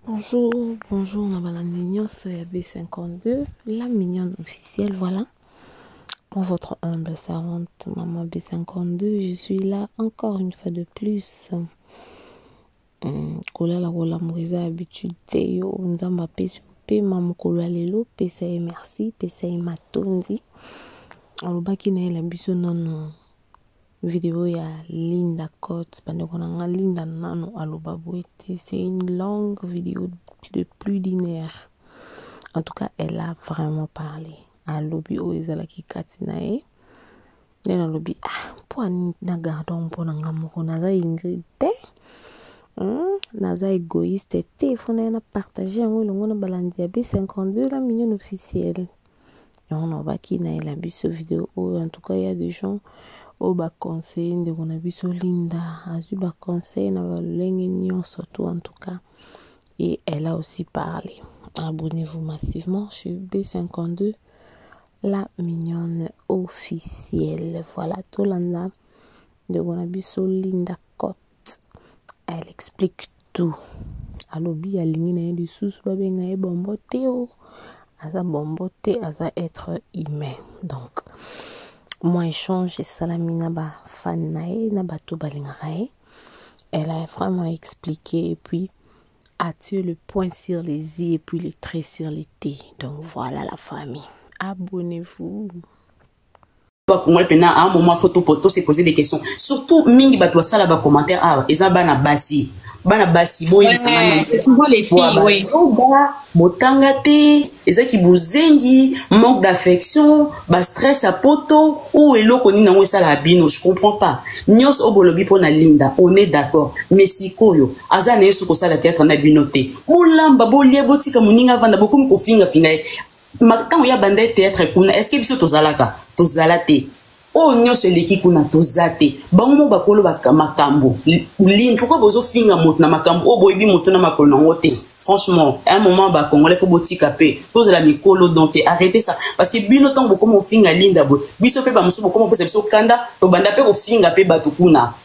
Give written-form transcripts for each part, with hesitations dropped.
Bonjour, bonjour, on a la mignonne Soya B52, la mignonne officielle, voilà. Pour votre humble servante, maman B52, je suis là encore une fois de plus. Kola la kola moriza habitude yo, nzamba pesu pe maman kola lelo, pesa e merci, pesa e matondi. Alobaki na la biso nano vidéo ya Linda Cote, pendant qu'on a Linda nano aloba boete, c'est une longue vidéo de plus d'une heure. En tout cas, elle a vraiment parlé. Alobi o ezalaki kati na e. Nena alobi po na gardon po na ngamoko naza Ingrid te. Naza égoïste te, fona na partager yango longo na balandi ya B52 la mignonne officielle. Et on a baki na la biso vidéo en tout cas il y a des gens au bas conseil de qu'on a biso Linda azu ba conseil na balenge nyonso tout en tout cas. Et elle a aussi parlé. Abonnez-vous massivement sur B52, la mignonne officielle. Voilà, tout l'anda de Gonabiso Linda Cote. Elle explique tout. Alobi alingina du sous babenga e bombote o. Aza bombote, aza être humain. Donc, moi échange salamina ba fan nae na bato balingarae. Elle a vraiment expliqué et puis attirer le point sur les i et puis les traits sur les t. Donc voilà la famille. Abonnez-vous. Moi, à un moment, photo poto, se poser des questions. Surtout, mingi batwa ça là-bas commentaire, eza bana basi. Bana basi, boy, c'est souvent les filles, oui. Botanga te, eza ki buzengi, manque d'affection, ba stress à poto, ou elo koni nango ça la bino, je comprends pas. Nyos obolobi po na Linda, on est d'accord. Mais si koyo, aza na yesu ko ça la théâtre na bino te. Bolamba, bolie, botika muninga vanda, bokum ko finga finga. Quand il y a bandé théâtre, est-ce que biso tozalaka? Tozalate. Oh, nyonso leki kuna tozate. Bango bakolo makambo. Line, pourquoi bozo finga moto na makambo? Oh, boyebi moto na makolo na ngote. Franchement, à un moment, bah, Congolais, faut botika pe. Pose la mikolo, donc, arrêtez ça. Parce que bino tango boko mo finga Linda bo. Biso pe ba muso boko mo pose biso kanda, to banda pe ko finga pe batukuna.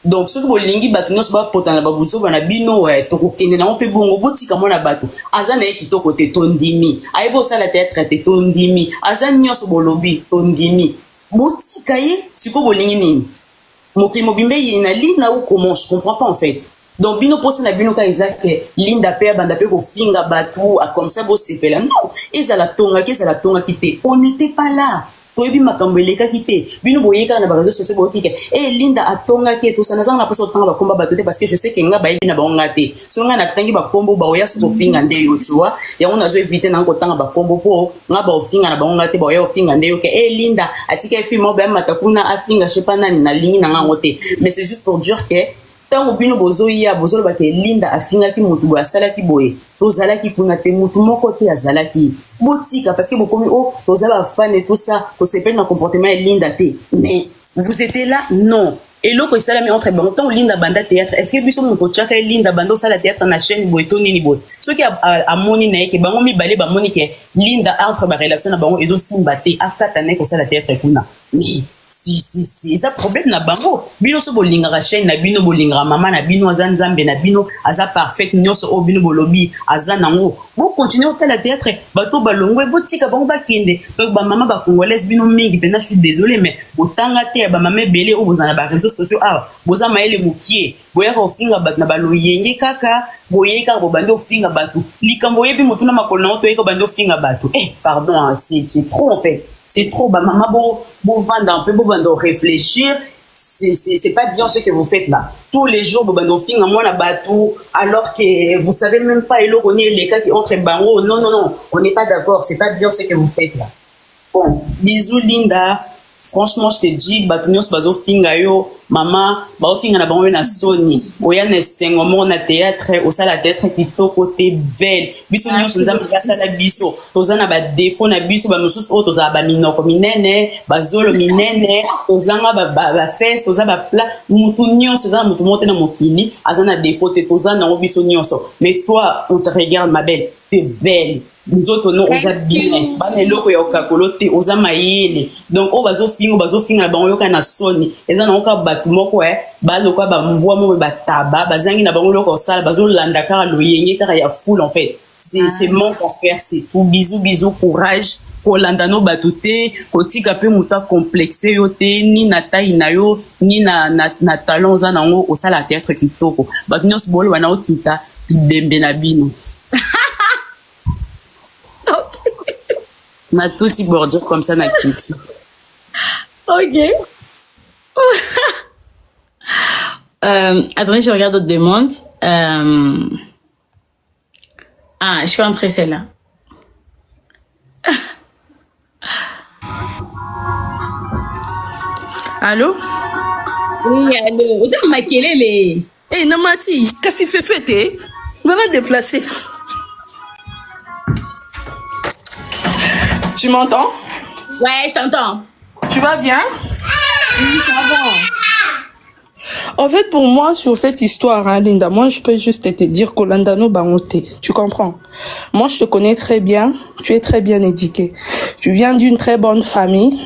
Donc, ce que vous lingi batu nos ba potana ba buso bana bino to ko kende na pe bongo botika mona batu. Azana e kitoko te tondimi. Ayebo sala théâtre te tondimi. Azan nyos bolobi tondimi. Botika ye, siko bolingi nini. Moki mobimbe yina Linda ou comment, je comprends pas en fait. Donc bino poste na bino ka Isaac Linda pe banda pe ko finga batu comme ça bo sepela. Non, ezala tonga kite. On n'était pas là. Toyebi makambo eleka kite. Bino boyeka na ba réseaux sociaux boyeka. Linda atonga ke to sana zanga na paso tanga ba komba batu te parce que je sais que nga ba yebi na ba ngate. So nga na tangi ba kombo ba oya su ko finga nde yo tu vois. Ya on a zo éviter na ko tanga ba kombo po nga ba ofinga na ba ngate ba oya ofinga nde yo ke Linda atika fi mo ba matakuna afinga shepa nani na lingi na ngote. Mais c'est juste pour dire que tant bino bozo ya bozo ba ke Linda afinga ki mutu bo asala ki boye to zala ki kuna te mutu moko te azala ki botika parce que bokomi to zala fan et tout ça to se na comportement Linda te mais vous étiez là non et loko isala mi entre bon temps Linda banda théâtre est que biso mutu chaka Linda banda sala théâtre na chaîne boye to nini boye ce qui a moni na ke bango mi balé ba moni ke Linda entre ba relation na bango ezo simba te afata na ko sala théâtre kuna mais c'est ça problème na bango bino so bolinga ka chaîne na bino bolinga mama na bino aza nzambe na bino aza parfait nyonso o bino bolobi aza nango bo continuer au la théâtre bato balongwe botika bango bakende donc ba mama ba congolaise bino mingi pena je suis désolé mais botanga te ba mama belé o bozana ba réseaux sociaux boza maele mukie boya ko finga bat na baloyenge kaka boyeka bo bando finga batu likambo yebi mutuna makolo na to yeko bando finga batu pardon c'est trop en fait. C'est trop, bah maman, bon vendre un peu, bon vendre réfléchir, c'est pas bien ce que vous faites là. Tous les jours, bon vendre fin à moi la bateau, alors que vous savez même pas, et là, on est les cas qui entrent bango. Non, on n'est pas d'accord, c'est pas bien ce que vous faites là. Bon, bisous Linda. Franchement, je te dis, batunios bazo finga yo, maman, bao finga na bango na Sony. Oya ne sengomo na théâtre, au sala théâtre qui to côté belle. Biso nyos nzambe ya sala biso. Tozana ba défaut na biso ba mususu o toza ba minoko minene, bazolo minene, tozanga ba fest, toza ba plat, mutu nyos toza mutu monte na mokili, azana défaut te tozana o biso nyos. Mais toi, on te regarde ma belle, t'es belle. nzoto no oza bien bana eloko ya okakolo te oza mayele donc o bazofinga na bango yoka na soni eza na oka bato moko baloka bambwa mo bataba bazangi na bango eloko osala bazolanda kaka loyenge kaka ya foule en fait c'est manque à faire c'est tout bisous courage kolanda no bato te kotika pe muta complexe yo te ni na taille na yo ni na talent oza nango osala théâtre kitoko bato nyonso bolo bana okita bidembe na bino ma toute bordure comme ça na kiti. Ok. Attendez, je regarde d'autres demandes. Ah, je suis entrée celle-là. Allô? Oui, allô. Vous avez maquillé les... Eh, Namati, qu'est-ce que tu fais fêter? Va me déplacer. Tu m'entends? Ouais, je t'entends. Tu vas bien? Oui, ça va. En fait, pour moi, sur cette histoire, hein, Linda, moi, je peux juste te dire qu'Olandano Bangote. Tu comprends? Moi, je te connais très bien. Tu es très bien éduqué. Tu viens d'une très bonne famille.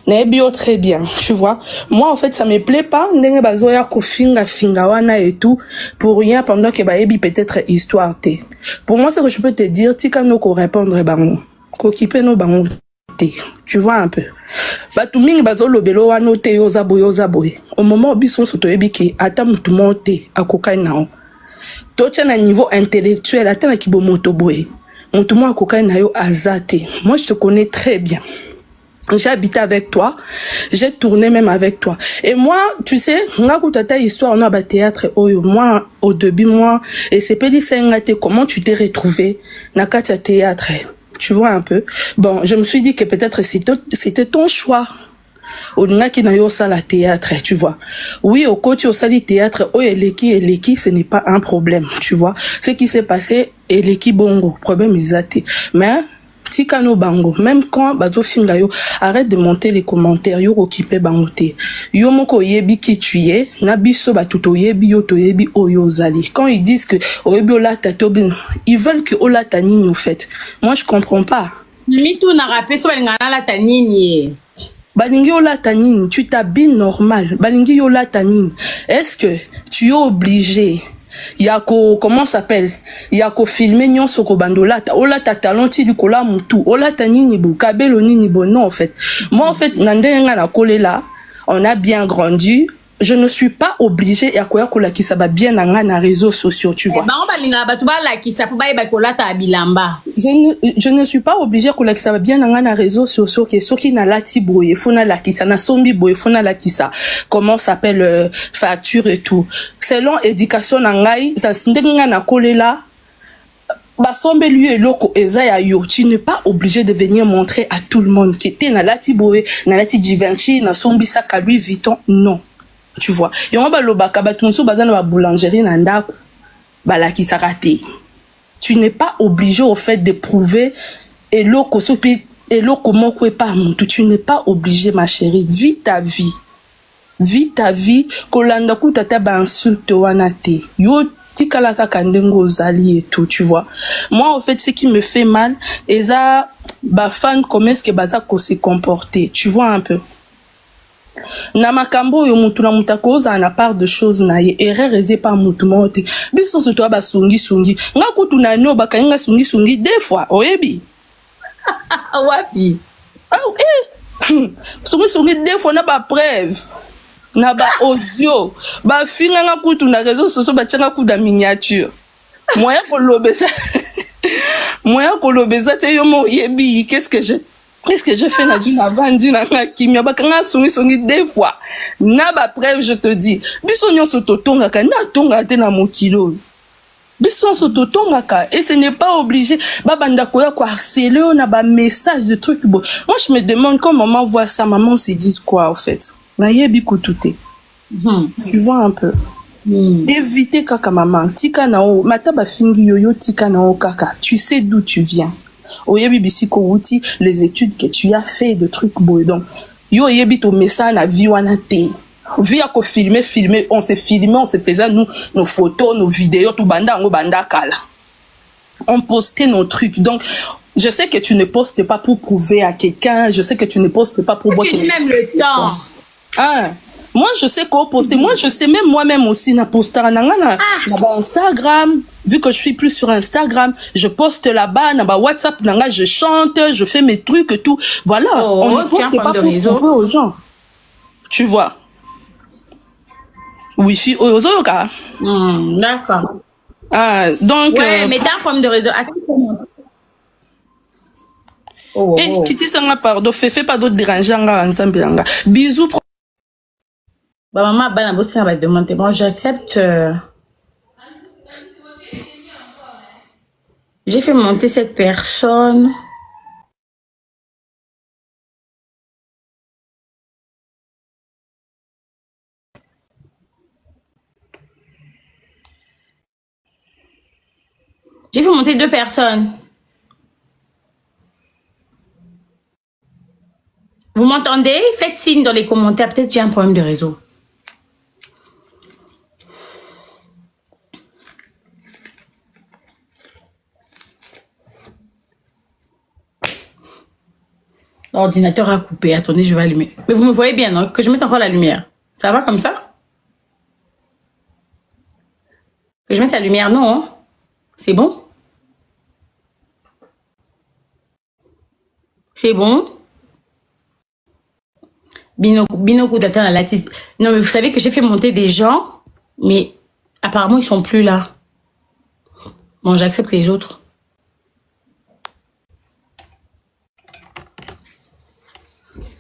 Nebio très bien, tu vois. Moi, en fait, ça me plaît pas. Ndenge bazoya ko finga wana et tout. Pour rien, pendant que baebi peut-être histoire te. Pour moi, ce que je peux te dire, tika no ko répondre bango. Ko kipe no bango te. Tu vois un peu. Batu mingi bazo lobelo wana te yoza boye. Au moment où bison soto ebi ki ata mutu monte akokai nao. Tocha na niveau intellectuel ata na kibo moto boye. Mutu mo akokai na yo azate. Moi, je te connais très bien. J'ai habité avec toi, j'ai tourné même avec toi. Et moi, tu sais, ngakutata histoire on a ba théâtre oyo. Moi au début et c'est pas dit comment tu t'es retrouvé na katia théâtre. Tu vois un peu. Bon, je me suis dit que peut-être c'était ton choix. Olinga ki na yo sala théâtre, tu vois. Oui, au côté au sali théâtre, eleki, ce n'est pas un problème, tu vois. Ce qui s'est passé, eleki bongo, problème exact. Mais Tikano bango, même quand bazo finga yo, arrête de monter les commentaires, yo occupé bangote. Yo moko yebi qui tu es, na biso batuto yebi yo to yebi oyo zali. Quand ils disent que oyebi olata tobin, ils veulent que olata nini au fait. Moi je comprends pas. Mi tout na rappelé so balingana la tanini. Balingi olata nini, tu t'habilles normal. Balingi olata nini. Est-ce que tu es obligé Yako, comment s'appelle? Yako filmer nyon soko bandolata. Olata talenti du kola mutu. Olata nini bo, kabelo nini bo. Non, en fait. Moi, en fait, nandenga na kole là, on a bien grandi. Je ne suis pas obligée à quoi kola qui ça va bien na réseaux sociaux, tu vois. Je ne suis pas obligée à kola qui ça va bien na réseaux sociaux que ceux qui na lati boye, fona la qui ça na sombi boye, fona la qui ça. Comment s'appelle facture et tout. Selon éducation na ngai, ça ndenga na kole là. Basombe lui et loko ezaya yo, tu n'es pas obligé de venir montrer à tout le monde que t'es na lati boye, na lati Givenchy, na sombi saka Louis Vuitton, non. Tu vois. Et on va le bakabatunso bazana ba boulangerie na ndako balaki sarate. Tu n'es pas obligé au fait de prouver et loko sopi et loko moko pas mon tout. Tu n'es pas obligé ma chérie. Vis ta vie. Vis ta vie. Kolanda ku tata ba insulte wana te. Yo tikala kaka ndengo zali et tout, tu vois. Moi en fait ce qui me fait mal et ça ba fan comment est-ce que baza ko se comporter. Tu vois un peu. Na makambo yo mutu na mutakoza na part de choses na ye erreur eze pa mutu mote biso so to ba sungi nga kutu na no ba kanga sungi des fois oyebi wapi sungi des fois na ba preuve na ba audio ba finga nga kutu na réseaux sociaux ba tchanga ku da miniature moya kolobeza te yo mo yebi qu'est-ce que je fais na une avandi na kimia bakanga songi des fois na ba preuve je te dis biso nyonso totonga ka na tonga te na mokilo biso nyonso totonga ka et ce n'est pas obligé babanda koya ko harceler na ba message de trucs bon moi je me demande quand maman voit ça maman se dit quoi en fait na yebi kututé tu vois un peu éviter kaka maman tika na o mataba fingi yoyo tika na o kaka tu sais d'où tu viens. Oyebi bisiko wuti les études que tu as fait de trucs beaux donc yo yebi to message na vie wana te via ko filmer on se filmait on se faisait nous nos photos nos vidéos tout banda ngo banda kala On postait nos trucs. Donc, je sais que tu ne postes pas pour prouver à quelqu'un. Je sais que tu ne postes pas pour voir quelqu'un. Même le temps. Ah. Moi, je sais qu'on poster. Moi, je sais même moi-même aussi na poster na Instagram. Vu que je suis plus sur Instagram, je poste là-bas, na WhatsApp, je chante, je fais mes trucs et tout. Voilà. On ne poste pas pour prouver aux gens. Tu vois. Wi-Fi, Oyozoka. D'accord. Ah, donc. Ouais, mais t'as un problème de réseau. Attends, Kitty Sanga, pardon, fais pas d'autres dérangeants, bisous. Bah, maman, bah, la va demander. Bon, j'accepte. J'ai fait monter cette personne. J'ai fait monter 2 personnes. Vous m'entendez? Faites signe dans les commentaires. Peut-être j'ai un problème de réseau. L'ordinateur a coupé. Attendez, je vais allumer. Mais vous me voyez bien, non? Que je mette encore la lumière. Ça va comme ça? Que je mette la lumière, non? C'est bon? C'est bon? Binoku d'atteindre la lattice. Non, mais vous savez que j'ai fait monter des gens, mais apparemment, ils sont plus là. Bon, j'accepte les autres.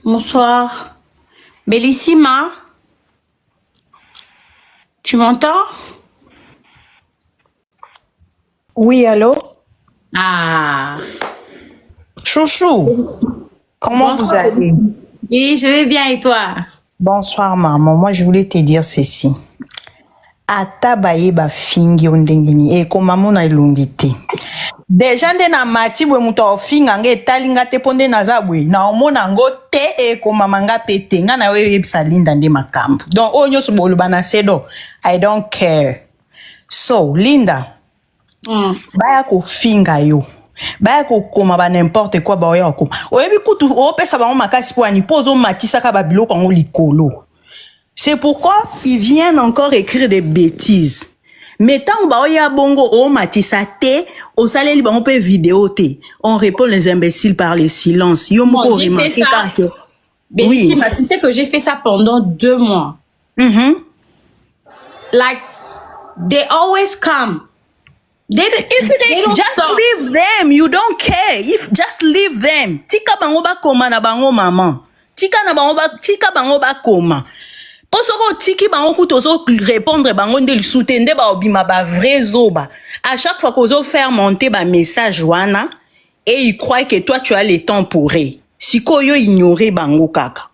Bonsoir. Bellissima. Tu m'entends? Oui, allô? Ah. Chouchou, comment vous allez? Oui, je vais bien et toi? Bonsoir, maman. Moi, je voulais te dire ceci. Ata bayeba fingi ondengeni e koma mona ilungite. Déjà nde na mati bwe muto ofinga nge talinga te ponde na zabwe na omona ngo te e koma manga pete nga na we Linda nde makambo. Donc onyo so boluba na sedo I don't care. So Linda baya ko finga yo. Baya ko koma ba n'importe quoi ba oya ko. Oyebi kutu o pesa ba makasi po ani pozo matisa ka ba biloko ngo likolo. C'est pourquoi ils viennent encore écrire des bêtises. Mais tant que y a bongo o matisa te, au salé libre on peut vidéoter. On répond les imbéciles par le silence. Yo bon, j'ai fait ça. Mais oui. Ici, tu sais que j'ai fait ça pendant 2 mois. Like they always come. They don't just stop. Leave them. You don't care. If just leave them. Tika bango ba koma na bango maman. Tika bango ba koma. Posoko tiki bango kutozo répondre bango ndeli soutende ba obima ba vrai zoba. À chaque fois qu'on faire monter ba message wana et ils croient que toi tu as le temps pour eux. Siko yo ignorer bango kaka.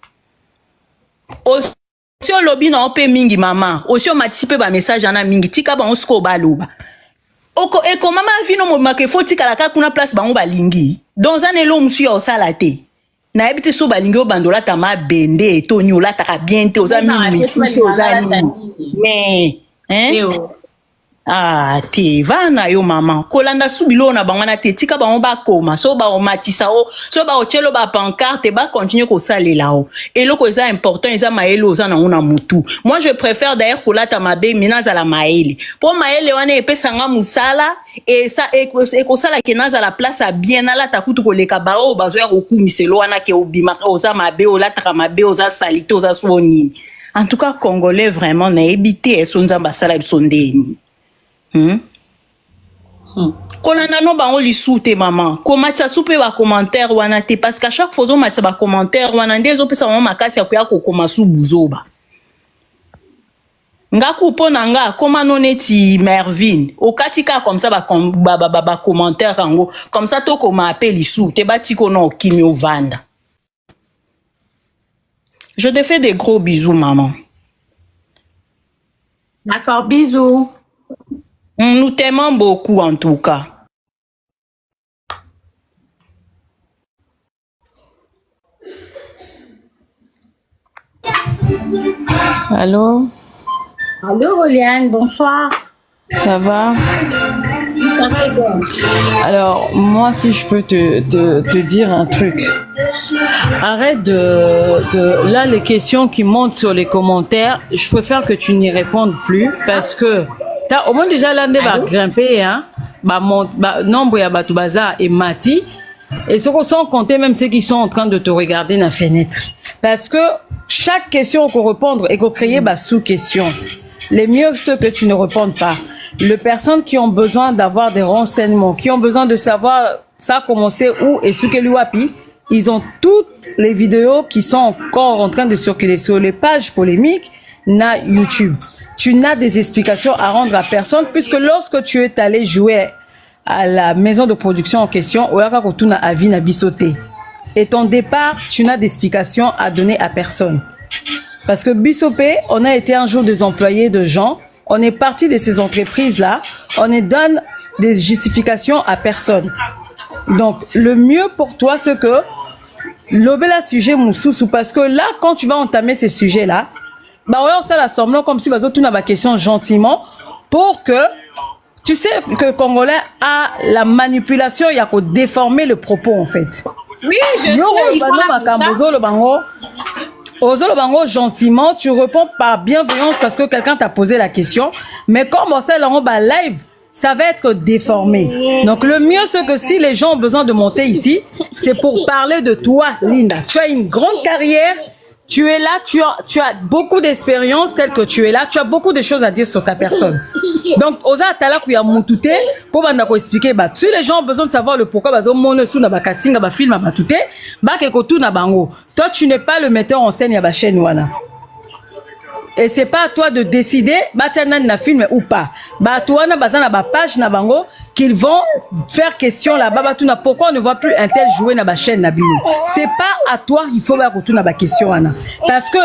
Osio lobi na ope mingi mama. Osio matisipe ba message ana mingi tika bango sko ba loba. Oko eko mama vino mo make faut tika la kaka kuna place bango ba lingi. Dans un elo monsieur osalate. Na ebite so balingi o bandola tama bende etoni ola taka bien te oza mimi tusi oza mais hein ah te vana yo mama kolanda subilo na bangwana te tika bango ba koma so ba o matisa o so ba o chelo ba pancarte ba continue ko salela o eloko eza important eza maele oza na ngona mutu. Moi je préfère d'ailleurs kolata mabe minaza la maele po maele wana epesanga musala et ça et ko sala ke naza la place a bien ala takutu ko leka ba o bazo ya kokumiselo wana ke obima oza mabe olata mabe oza salite oza swoni. En tout cas congolais vraiment na ebité esonza basala bisondeni. Kolanda no bango lisute maman komatsa soupe ba commentaire wana te parce qu'à chaque fois on matsa ba commentaire wana ndezo pesa mama makasi ya kuya kokoma su buzoba nga kupona nga koma noneti Mervin okatika comme ça ba commentaire kango comme ça to koma appel lisute batiko no kimi ovanda. Je te fais des gros bisous maman. D'accord, bisous. Nous t'aimons beaucoup en tout cas. Allô? Allô, Oliane, bonsoir. Ça va? Alors, moi, si je peux te dire un truc, arrête là, les questions qui montent sur les commentaires, je préfère que tu n'y répondes plus parce que au moins déjà l'année va grimper, hein, nombre ya Batubaza et Mati, et sans compter même ceux qui sont en train de te regarder dans la fenêtre. Parce que chaque question qu'on répondre et qu'on crée sous-question. Les mieux ceux que tu ne répondes pas. Les personnes qui ont besoin d'avoir des renseignements, qui ont besoin de savoir ça a commencé où et ce qu'est l'UAPI, ils ont toutes les vidéos qui sont encore en train de circuler sur les pages polémiques na YouTube. Tu n'as des explications à rendre à personne puisque lorsque tu es allé jouer à la maison de production en question, et ton départ, tu n'as d'explications à donner à personne. Parce que Bissopé, on a été un jour des employés de gens, on est parti de ces entreprises-là, on ne donne des justifications à personne. Donc, le mieux pour toi, c'est que l'obéla sujet moussousou, parce que là, quand tu vas entamer ces sujets-là, on s'est semblant comme si tu n'as pas question gentiment pour que tu sais que le Congolais a la manipulation, il y a qu'à déformer le propos en fait. Oui, je sais, ils font la gentiment, tu réponds par bienveillance parce que quelqu'un t'a posé la question, mais comme on sait là live, ça va être déformé. Donc le mieux c'est que si les gens ont besoin de monter ici, c'est pour parler de toi, Linda. Tu as une grande carrière. Tu es là, tu as beaucoup d'expérience telle que tu es là, tu as beaucoup de choses à dire sur ta personne. Donc, osa atala kuya mutute, pour bandako expliquer, si les gens ont besoin de savoir le pourquoi, film, toi, tu n'es pas le metteur en scène, ya chaîne wana. Et c'est pas à toi de décider, na film ou pas. Tuana bazana ba page na bango, qu'ils vont faire question là-bas, pourquoi on ne voit plus un tel jouer na ba chaîne na bino. C'est pas à toi, il faut voir retourner ba question ana. Parce que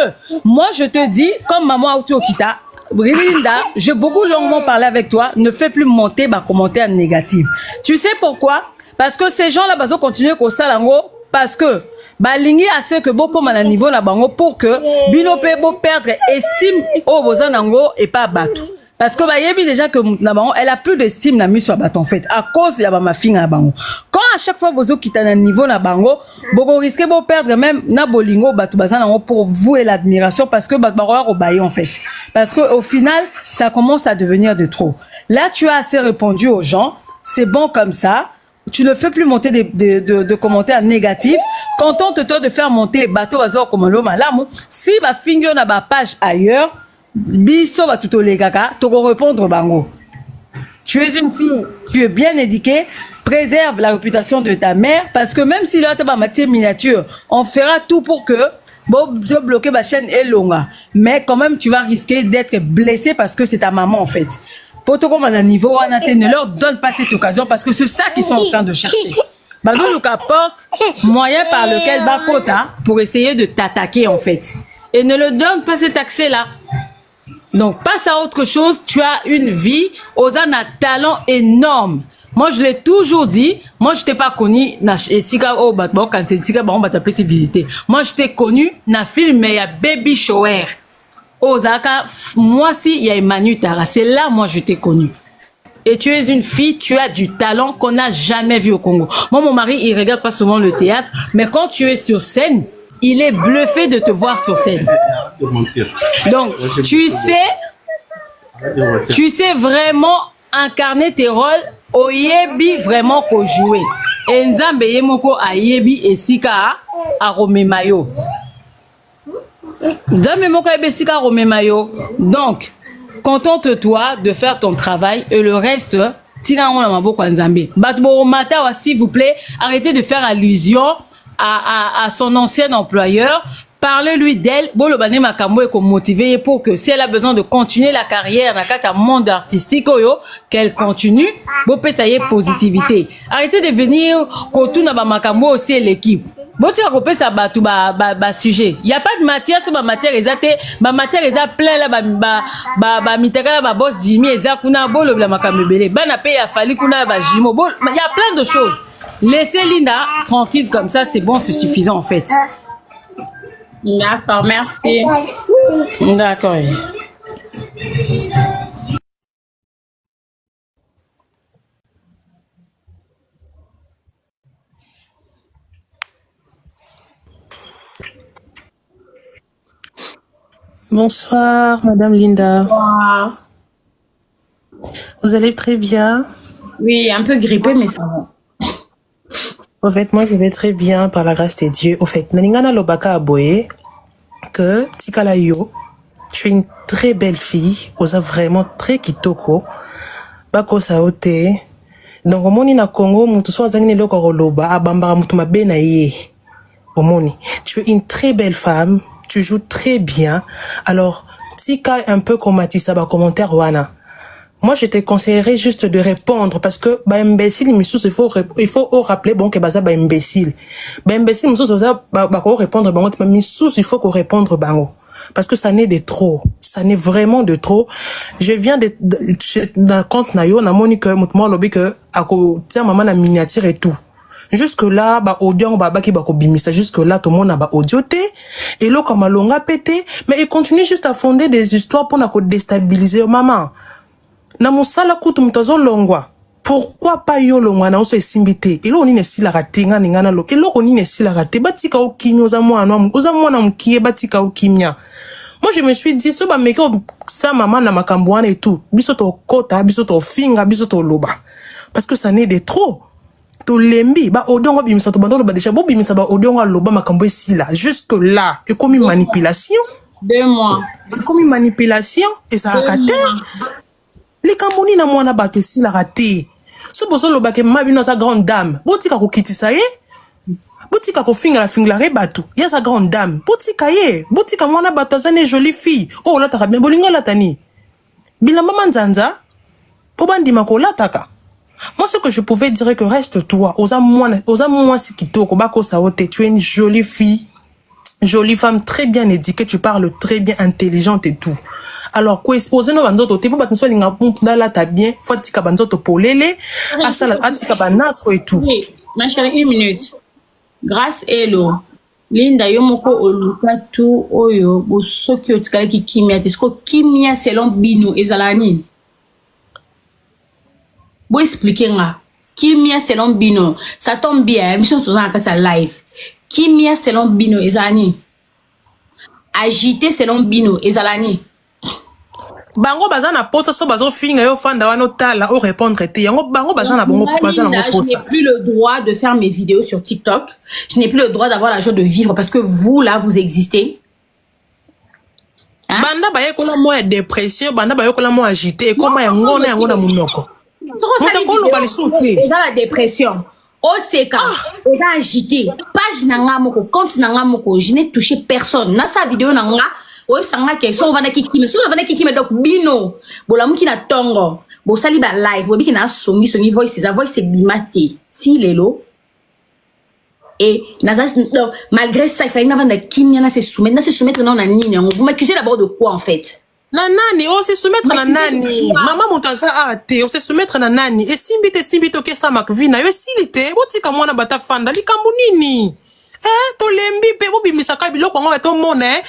moi je te dis, comme maman Auto Okita, Linda, j'ai beaucoup longuement parlé avec toi, ne fais plus monter ba commentaires négatifs. Tu sais pourquoi? Parce que ces gens là vont continuer comme ça parce que balingi assez que beaucoup mal à niveau na bango pour que bino pe bo perdre estime au bozanango et pas battre. Parce que bah yebi déjà que na bango elle a plus d'estime na miso bat en fait à cause ya ba ma fille na bango. Quand à chaque fois bozo kita na niveau na bango, boko risquer bo perdre même na bolingo batu bazanango pour vous et l'admiration parce que bat baroya obaye en fait. Parce que au final ça commence à devenir de trop. Là tu as assez répondu aux gens, c'est bon comme ça. Tu ne fais plus monter de commentaires négatifs. Contente-toi de faire monter bateau bazor comme l'homme à l'âme. Si ba finger na ba page ailleurs, biso ba tuto les gaga, tu vas répondre bango. Tu es une fille, tu es bien éduquée, préserve la réputation de ta mère parce que même si là tu as matière miniature, on fera tout pour que bon bloquer ma chaîne est longue. Mais quand même tu vas risquer d'être blessé parce que c'est ta maman en fait. Pour tout comme à un niveau, ne leur donne pas cette occasion parce que c'est ça qu'ils sont en train de chercher. Bazou nous apporte moyen par lequel Bakota pour essayer de t'attaquer en fait. Et ne le donne pas cet accès-là. Donc passe à autre chose, tu as une vie, Ozan a un talent énorme. Moi je l'ai toujours dit, moi je t'ai pas connu na Sika au Batbo quand c'est Sika on va t'appeler visiter. Moi je t'ai connu na film mais il y a Baby Shower. Ozaka, moi si il y a Emmanuel Tara, c'est là moi je t'ai connu. Et tu es une fille, tu as du talent qu'on n'a jamais vu au Congo. Moi mon mari il regarde pas souvent le théâtre, mais quand tu es sur scène, il est bluffé de te voir sur scène. Donc tu sais vraiment incarner tes rôles au yebi vraiment ko jouer. Et Nzambe yemoko a yebi et Sika a Romemayo. Donc, contente-toi de faire ton travail et le reste, s'il vous plaît, arrêtez de faire allusion à son ancien employeur. Parlez-lui d'elle, motiver pour que si elle a besoin de continuer la carrière dans le monde artistique, qu'elle continue, ça y est, positivité. Arrêtez de venir aussi l'équipe. Bon, tu as coupé ça, sujet. Il n'y a pas de matière sur ma matière, ma matière est plein là, mitaka, boss Jimmy, kuna, bolo, la makamebele, paye a fallu kuna, jimo, il y a plein de choses. Laissez Linda tranquille comme ça, c'est bon, c'est suffisant en fait. D'accord, merci. D'accord. Bonsoir, Madame Linda. Bonsoir. Vous allez très bien? Oui, un peu grippée, mais ça va. En fait, moi, je vais très bien par la grâce de Dieu. Au fait, Naningana Lobaka Aboye, que Tikala Yo, tu es une très belle fille, osa vraiment très kitoko, bako saote. Donc, omoni na Congo, mutu so azangi ne loko loba, abambara mutu mabe na ye. Omoni, tu es une très belle femme, tu joues très bien. Alors, tika un peu comme Matissa, ba commentaire wana. Moi, je te conseillerais juste de répondre parce que, bah, imbécile, il faut rappeler, bon, que, bah, ça, bah, imbécile. Bah, imbécile, répondre, bah, il faut qu'on répondre, bah, parce que ça n'est de trop. Ça n'est vraiment de trop. Je viens d'un compte nayo, na monique, moi, lobby que, tiens, maman, la miniature et tout. Jusque là, bah, audio, bah, qui, bah, bimisa. Jusque là, tout le monde a, bah, audioté. Et là, comme, longa pété. Mais il continue juste à fonder des histoires pour, déstabiliser, maman. Na musala kutu mtazo longwa. Pourquoi pas yo longwa na oso esimbite? Elo oni nesi la ratinga ningana lo. Elo oni nesi la rate. Batika o kimyo za mwana mkie batika o kimya. Moi je me suis dit so ba meko sa maman na makambwana et tout. Biso to kota, biso to finga, biso to loba. Parce que ça n'est de trop. To lembi ba odongo bimisa to bandolo ba déjà bo bimisa ba odongo loba makambo esi là. Jusque là, et comme une manipulation. 2 mois. C'est comme une manipulation et ça a raté. Les Camboni na mwana bato si la raté. So bozo lo bake mabino sa grande dame. Botika ko kitisa ye. Botika ko finga la rebatu. Ya sa grande dame. Botika ye. Botika mwana bato zane jolie fille. Oh la taka bien bolingo la tani. Bila maman nzanza. Po bandima ko la taka. Moi ce que je pouvais dire que reste toi. Oza mwana si kitoko bako saote. Tu es une jolie fille. Jolie femme, très bien éduquée, tu parles très bien, intelligente et tout. Alors, quoi exposer nos banzoto, t'es pas battu l'inga dans la ta bien, faut tika banzoto polele, asala atika banasro et tout. Oui, ma chérie, 1 minute. Grâce hello. Linda yomoko oluka tu oyo bo soki otikala ki kimia tesko kimia selon bino ezalani. Bo expliquer nga. Kimia selon bino, ça tombe bien, mission sur sa live. Kimia selon bino ezalani. Agité selon bino ezalani. Bango bazana pota so bazo finga yo fanda wano tala o répondre te. Yango bango bazana bongo bazana ngo posa. Je n'ai plus le droit de faire mes vidéos sur TikTok. Je n'ai plus le droit d'avoir la joie de vivre parce que vous là vous existez. Hein? Banda baye kola mo dépression, banda baye kola mo agité et comment yango na munoko. Et dans la dépression. Oseka, et là agité, page nanga moko, compte nanga moko, je n'ai touché personne. Dans sa vidéo nanga, ouais sanga ke so vana kiki me, so vana kiki me donc bino. Bola muki na tongo, bo sali ba live, bo biki na songi voice, sa voice c'est bimate. Si lelo. Et donc malgré ça, il fallait na kimia na se soumettre non na nini. Vous m'accusez d'abord de quoi en fait? Na nani, on se soumettre na nani. Maman montaza ate, on se soumettre na nani. Et simbite ke sa makvina, yo silite, botika mwana bata fanda likambu nini. To lembi pe bo bimisaka biloko ngo to mona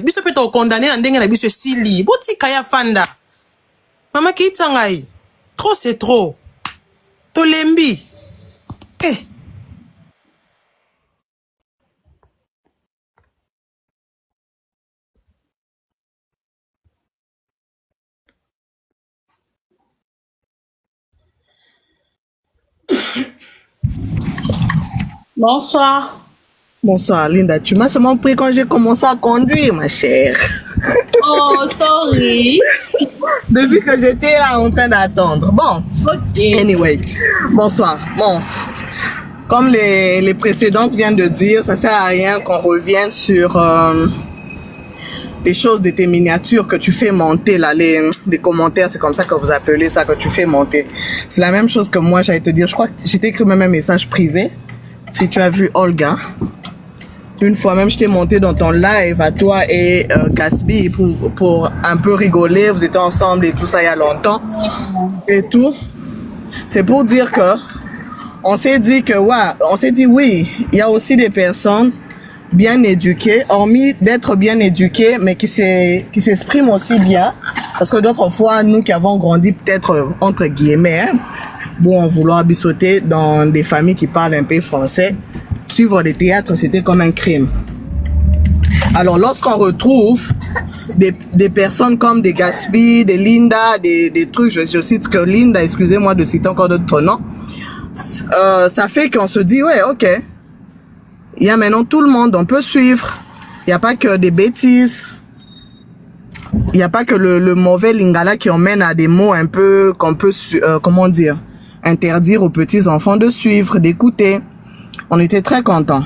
biso pe to condamner na ndenge na biso sili. Botika ya fanda. Mama ki tsangai. Trop c'est trop. To lembi. Bonsoir. Bonsoir, Linda. Tu m'as seulement pris quand j'ai commencé à conduire, ma chère. Oh, sorry. Depuis que j'étais là en train d'attendre. Bon. Ok. Anyway. Bonsoir. Bon. Comme les précédentes viennent de dire, ça sert à rien qu'on revienne sur les choses de tes miniatures que tu fais monter là, les commentaires, c'est comme ça que vous appelez ça, que tu fais monter. C'est la même chose que moi, j'allais te dire. Je crois que j'ai écrit même un message privé. Si tu as vu Olga, une fois même, je t'ai monté dans ton live à toi et Casby pour un peu rigoler. Vous étiez ensemble et tout ça il y a longtemps et tout. C'est pour dire que on s'est dit que on s'est dit oui, il y a aussi des personnes bien éduquées, hormis d'être bien éduquées, mais qui s'expriment aussi bien. Parce que d'autres fois, nous qui avons grandi peut-être entre guillemets, bon, vouloir bisauter dans des familles qui parlent un peu français, suivre des théâtres, c'était comme un crime. Alors, lorsqu'on retrouve des personnes comme des Gatsby, des Linda, des trucs, je cite que Linda, excusez-moi de citer encore d'autres noms, ça fait qu'on se dit, ouais, ok, il y a maintenant tout le monde, on peut suivre, il n'y a pas que des bêtises, il n'y a pas que le mauvais lingala qui emmène à des mots un peu qu'on peut, comment dire, interdire aux petits enfants de suivre, d'écouter. On était très contents.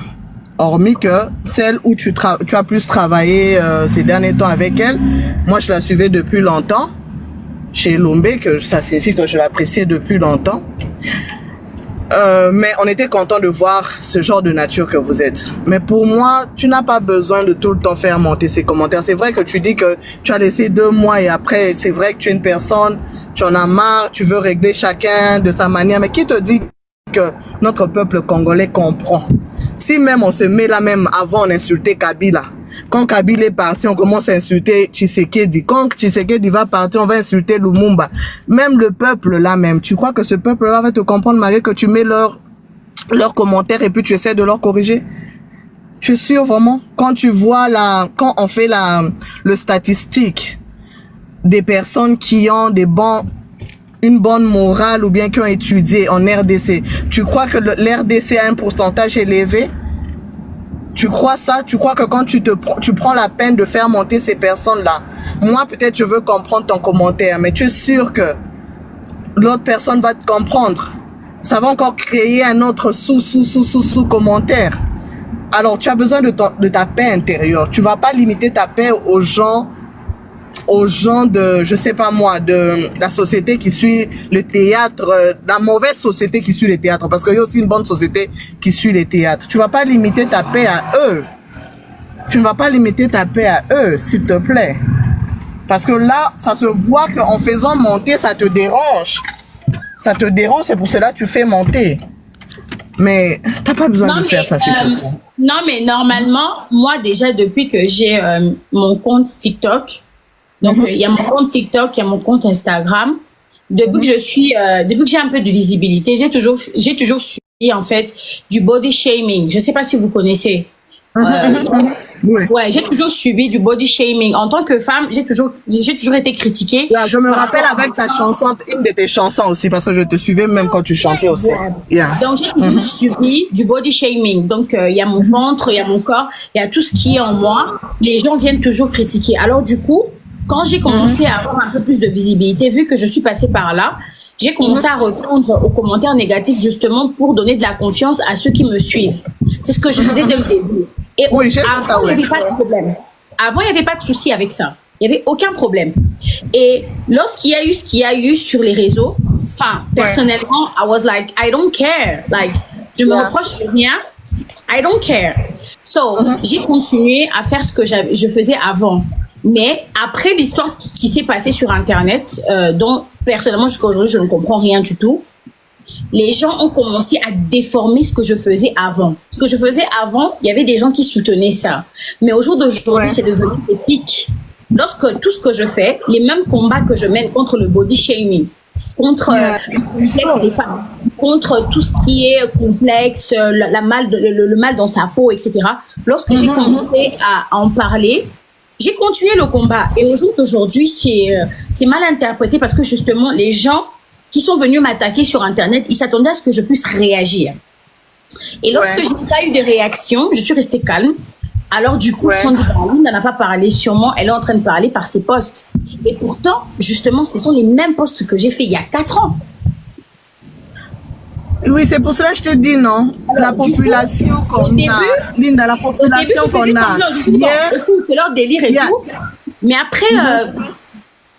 Hormis que celle où tu as plus travaillé ces derniers temps avec elle, moi je la suivais depuis longtemps, chez Lombe, que ça signifie que je l'appréciais depuis longtemps. Mais on était content de voir ce genre de nature que vous êtes. Mais pour moi, tu n'as pas besoin de tout le temps faire monter ces commentaires. C'est vrai que tu dis que tu as laissé 2 mois et après, c'est vrai que tu es une personne, tu en as marre, tu veux régler chacun de sa manière. Mais qui te dit que notre peuple congolais comprend? Si même on se met là, même avant on insultait Kabila. Quand Kabila est parti, on commence à insulter Tshisekedi. Quand Tshisekedi va partir, on va insulter Lumumba. Même le peuple là même. Tu crois que ce peuple-là va te comprendre, Marie, que tu mets leurs commentaires et puis tu essaies de leur corriger? Tu es sûr vraiment? Quand tu vois quand on fait le statistique des personnes qui ont une bonne morale ou bien qui ont étudié en RDC, tu crois que l'RDC a un pourcentage élevé? Tu crois ça? Tu crois que quand tu prends la peine de faire monter ces personnes-là, moi peut-être je veux comprendre ton commentaire, mais tu es sûr que l'autre personne va te comprendre? Ça va encore créer un autre sous-commentaire. Alors tu as besoin de ta paix intérieure. Tu vas pas limiter ta paix aux gens de, je sais pas moi, de la société qui suit le théâtre, la mauvaise société qui suit le théâtre, parce qu'il y a aussi une bonne société qui suit les théâtres. Tu vas pas limiter ta paix à eux. Tu ne vas pas limiter ta paix à eux, s'il te plaît. Parce que là, ça se voit qu'en faisant monter, ça te dérange. Ça te dérange, c'est pour cela que tu fais monter. Mais t'as pas besoin de faire ça, s'il te plaît. Non, mais normalement, moi déjà, depuis que j'ai mon compte TikTok, donc il y a mon compte TikTok, il y a mon compte Instagram. Depuis que depuis que j'ai un peu de visibilité, j'ai toujours suivi en fait du body shaming. Je sais pas si vous connaissez. Ouais, j'ai toujours subi du body shaming. En tant que femme, j'ai toujours été critiquée. Yeah, je me rappelle avec ta chanson, une de tes chansons aussi, parce que je te suivais même quand tu chantais aussi. Yeah. Donc j'ai toujours subi du body shaming. Donc il y a mon ventre, il y a mon corps, il y a tout ce qui est en moi. Les gens viennent toujours critiquer. Alors du coup, quand j'ai commencé à avoir un peu plus de visibilité, vu que je suis passée par là, j'ai commencé à répondre aux commentaires négatifs justement pour donner de la confiance à ceux qui me suivent. C'est ce que je faisais dès le début. Et oui, avant, il n'y avait pas de problème. Avant, il n'y avait pas de souci avec ça. Il n'y avait aucun problème. Et lorsqu'il y a eu ce qu'il y a eu sur les réseaux, enfin, personnellement, I was like, I don't care. Like, je me reproche rien. I don't care. So, j'ai continué à faire ce que je faisais avant. Mais après l'histoire qui s'est passée sur Internet, dont personnellement jusqu'à aujourd'hui je ne comprends rien du tout, les gens ont commencé à déformer ce que je faisais avant. Ce que je faisais avant, il y avait des gens qui soutenaient ça. Mais au jour d'aujourd'hui, c'est devenu des pics. Lorsque tout ce que je fais, les mêmes combats que je mène contre le body shaming, contre le complexe des femmes, contre tout ce qui est complexe, le mal dans sa peau, etc. Lorsque j'ai commencé à en parler, j'ai continué le combat. Et au jour d'aujourd'hui, c'est mal interprété parce que justement, les gens qui sont venus m'attaquer sur Internet, ils s'attendaient à ce que je puisse réagir. Et lorsque j'ai pas eu de réaction, je suis restée calme. Alors du coup, Sandy Brown n'en a pas parlé sur moi, elle est en train de parler par ses posts. Et pourtant, justement, ce sont les mêmes posts que j'ai fait il y a 4 ans. Oui, c'est pour cela que je te dis, non? Alors, la population qu'on a, Linda, la population qu'on a. C'est leur délire et tout. Mais après,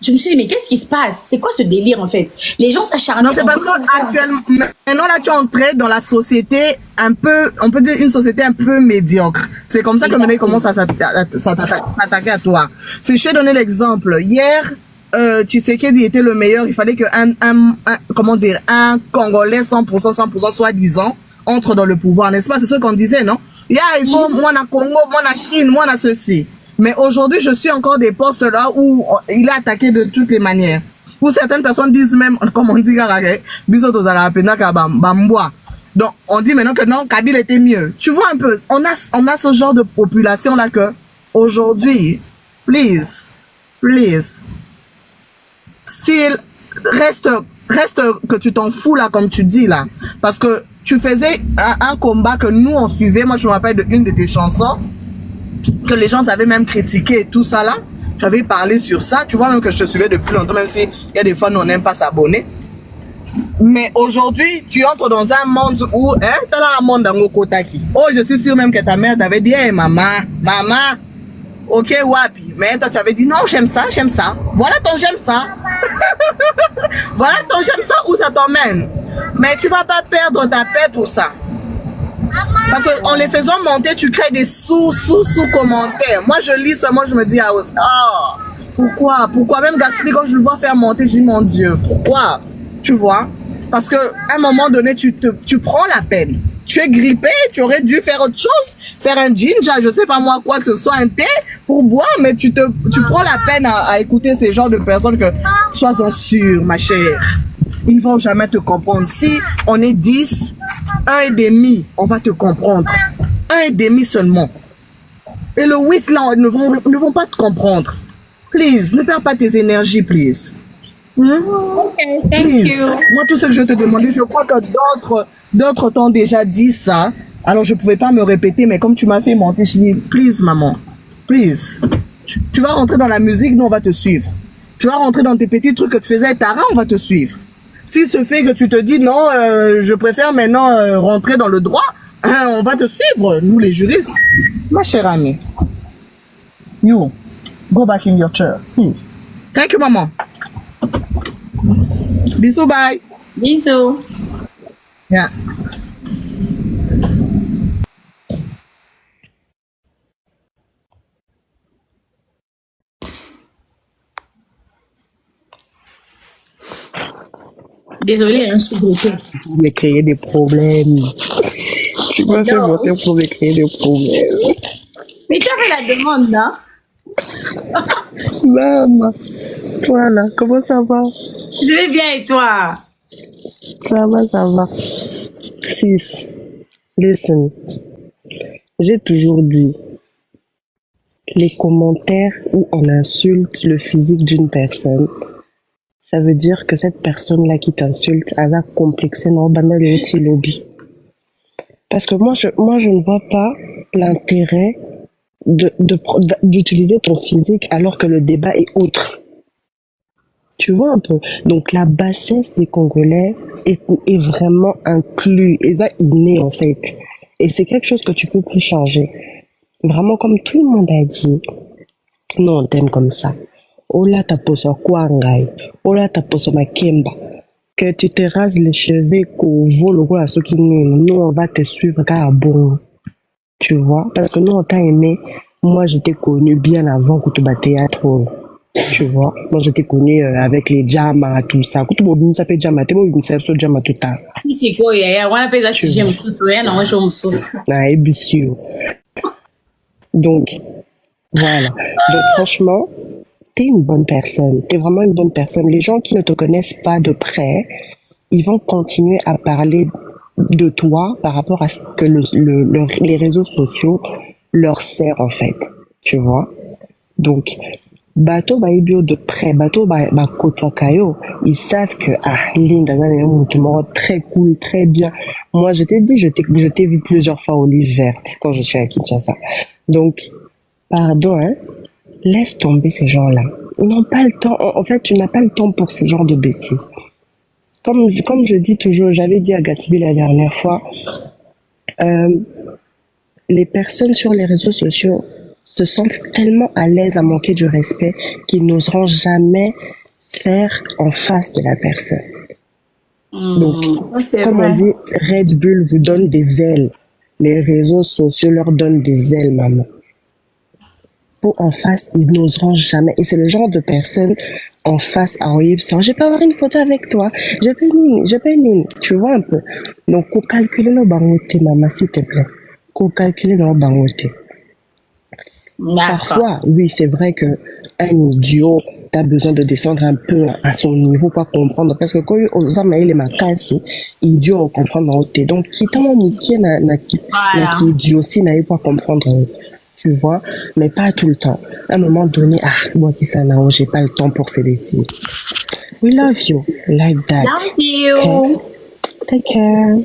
je me suis dit, mais qu'est-ce qui se passe? C'est quoi ce délire, en fait? Les gens s'acharnent. Non, c'est parce qu'actuellement, maintenant, là, tu es entré dans la société un peu, on peut dire une société un peu médiocre. C'est comme ça que maintenant, ils commencent à s'attaquer à toi. Si je t'ai donné l'exemple, hier, Tshisekedi était le meilleur, il fallait que comment dire, un Congolais 100% soi-disant entre dans le pouvoir, n'est-ce pas? C'est ce qu'on disait, non? Il faut, moi, na Congo, moi, na Kin, moi, na ceci. Mais aujourd'hui, je suis encore des postes là où il est attaqué de toutes les manières. Où certaines personnes disent même, comme on dit, donc, on dit maintenant que non, Kabila était mieux. Tu vois un peu, on a ce genre de population là que, aujourd'hui, please, Please. Style, reste que tu t'en fous là, comme tu dis là. Parce que tu faisais un combat que nous on suivait. Moi je me rappelle d'une de tes chansons que les gens avaient même critiqué et tout ça là. Tu avais parlé sur ça. Tu vois même que je te suivais depuis longtemps, même si il y a des fois nous on n'aime pas s'abonner. Mais aujourd'hui, tu entres dans un monde où, hein, t'as là un monde dans Ngokotaki. Oh, je suis sûr même que ta mère t'avait dit, hey, maman, ok, wapi. Mais toi, tu avais dit, non, j'aime ça. Voilà ton j'aime ça. Voilà ton j'aime ça, où ça t'emmène. Mais tu vas pas perdre ta paix pour ça. Parce qu'en les faisant monter, tu crées des sous-commentaires. Moi, je lis ça, moi, je me dis, ah, oh, pourquoi même Gatsby, quand je le vois faire monter, je dis, mon Dieu, pourquoi? Tu vois? Parce qu'à un moment donné, tu prends la peine. Tu es grippé, tu aurais dû faire autre chose, faire un ginger, je sais pas moi quoi que ce soit, un thé pour boire, mais tu prends la peine à écouter ces genres de personnes que, sois-en sûr, ma chère, ils ne vont jamais te comprendre. Si on est 10, 1,5, on va te comprendre. 1,5 seulement. Et le 8 là, ne vont pas te comprendre. Please, ne perds pas tes énergies, please. Ok, thank you. Moi, tout ce que je te demandais, je crois que d'autres t'ont déjà dit ça. Alors, je ne pouvais pas me répéter, mais comme tu m'as fait monter, je dis, please, maman, please. Tu vas rentrer dans la musique, nous, on va te suivre. Tu vas rentrer dans tes petits trucs que tu faisais à Tara, on va te suivre. Si ce fait que tu te dis, non, je préfère maintenant rentrer dans le droit, on va te suivre, nous, les juristes. Ma chère amie, you, go back in your chair, please. Thank you, maman. Bisous, bye. Bisous. Yeah. Désolée, hein, je suis bloquée. Tu me créer des problèmes. Tu m'as fait monter pour me créer des problèmes. Mais tu as fait la demande, non? Maman, voilà, comment ça va? Je vais bien et toi? Ça va. Sis, listen, j'ai toujours dit, les commentaires où on insulte le physique d'une personne, ça veut dire que cette personne-là qui t'insulte, elle a complexé dans le lobby. Parce que moi, je ne vois pas l'intérêt d'utiliser ton physique alors que le débat est autre. Tu vois un peu? Donc la bassesse des Congolais est vraiment inclus, et ça inné en fait. Et c'est quelque chose que tu peux plus changer. Vraiment, comme tout le monde a dit, non, on t'aime comme ça. Oh là, t'as posé quoi, ngai? Oh là, t'as posé ma kemba. Que tu te rases les cheveux, qu'au vol ou à ceux qui n'aiment, nous on va te suivre car bon. Tu vois? Parce que nous on t'a aimé. Moi j'étais connue bien avant que tu battes théâtre. Tu vois? Moi j'étais connue avec les jamas, tout ça. Quand tu m'as ça fait jama, tu m'as dit ça jama tout ça. C'est quoi, on appelle ça si j'aime tout, non, je me soucie. Ah, ébissio. Donc, voilà. Donc franchement, t'es une bonne personne. T'es vraiment une bonne personne. Les gens qui ne te connaissent pas de près, ils vont continuer à parler de toi par rapport à ce que les réseaux sociaux leur servent en fait. Tu vois? Donc, bateau va bio de près, bateau va côtoyer Kayo. Ils savent que, Linda, très cool, très bien. Moi, je t'ai dit, je t'ai vu plusieurs fois au Livre Verte quand je suis à Kinshasa. Donc, pardon, hein. Laisse tomber ces gens-là. Ils n'ont pas le temps. En fait, tu n'as pas le temps pour ces genres de bêtises. Comme je dis toujours, j'avais dit à Gatsby la dernière fois, les personnes sur les réseaux sociaux se sentent tellement à l'aise à manquer du respect qu'ils n'oseront jamais faire en face de la personne. Donc, comme on dit, Red Bull vous donne des ailes. Les réseaux sociaux leur donnent des ailes, maman. Pour en face, ils n'oseront jamais. Et c'est le genre de personne en face à Oyibson. Je peux avoir une photo avec toi. Je peux une. Tu vois un peu. Donc, faut calculer nos bangotés, maman, s'il te plaît. Faut calculer nos bangotés. Parfois, oui, c'est vrai que un idiot, t'as besoin de descendre un peu à son niveau pour comprendre. Parce que quand aux hommes, il est ma casse, idiot, on comprend dans ôté. Donc, qui t'a mis qui n'a idiot aussi n'a pas comprendre. tu vois, mais pas tout le temps. À un moment donné, moi qui ça n'a, j'ai pas le temps pour ces bêtises. We love you like that. Love you. Okay? Take care.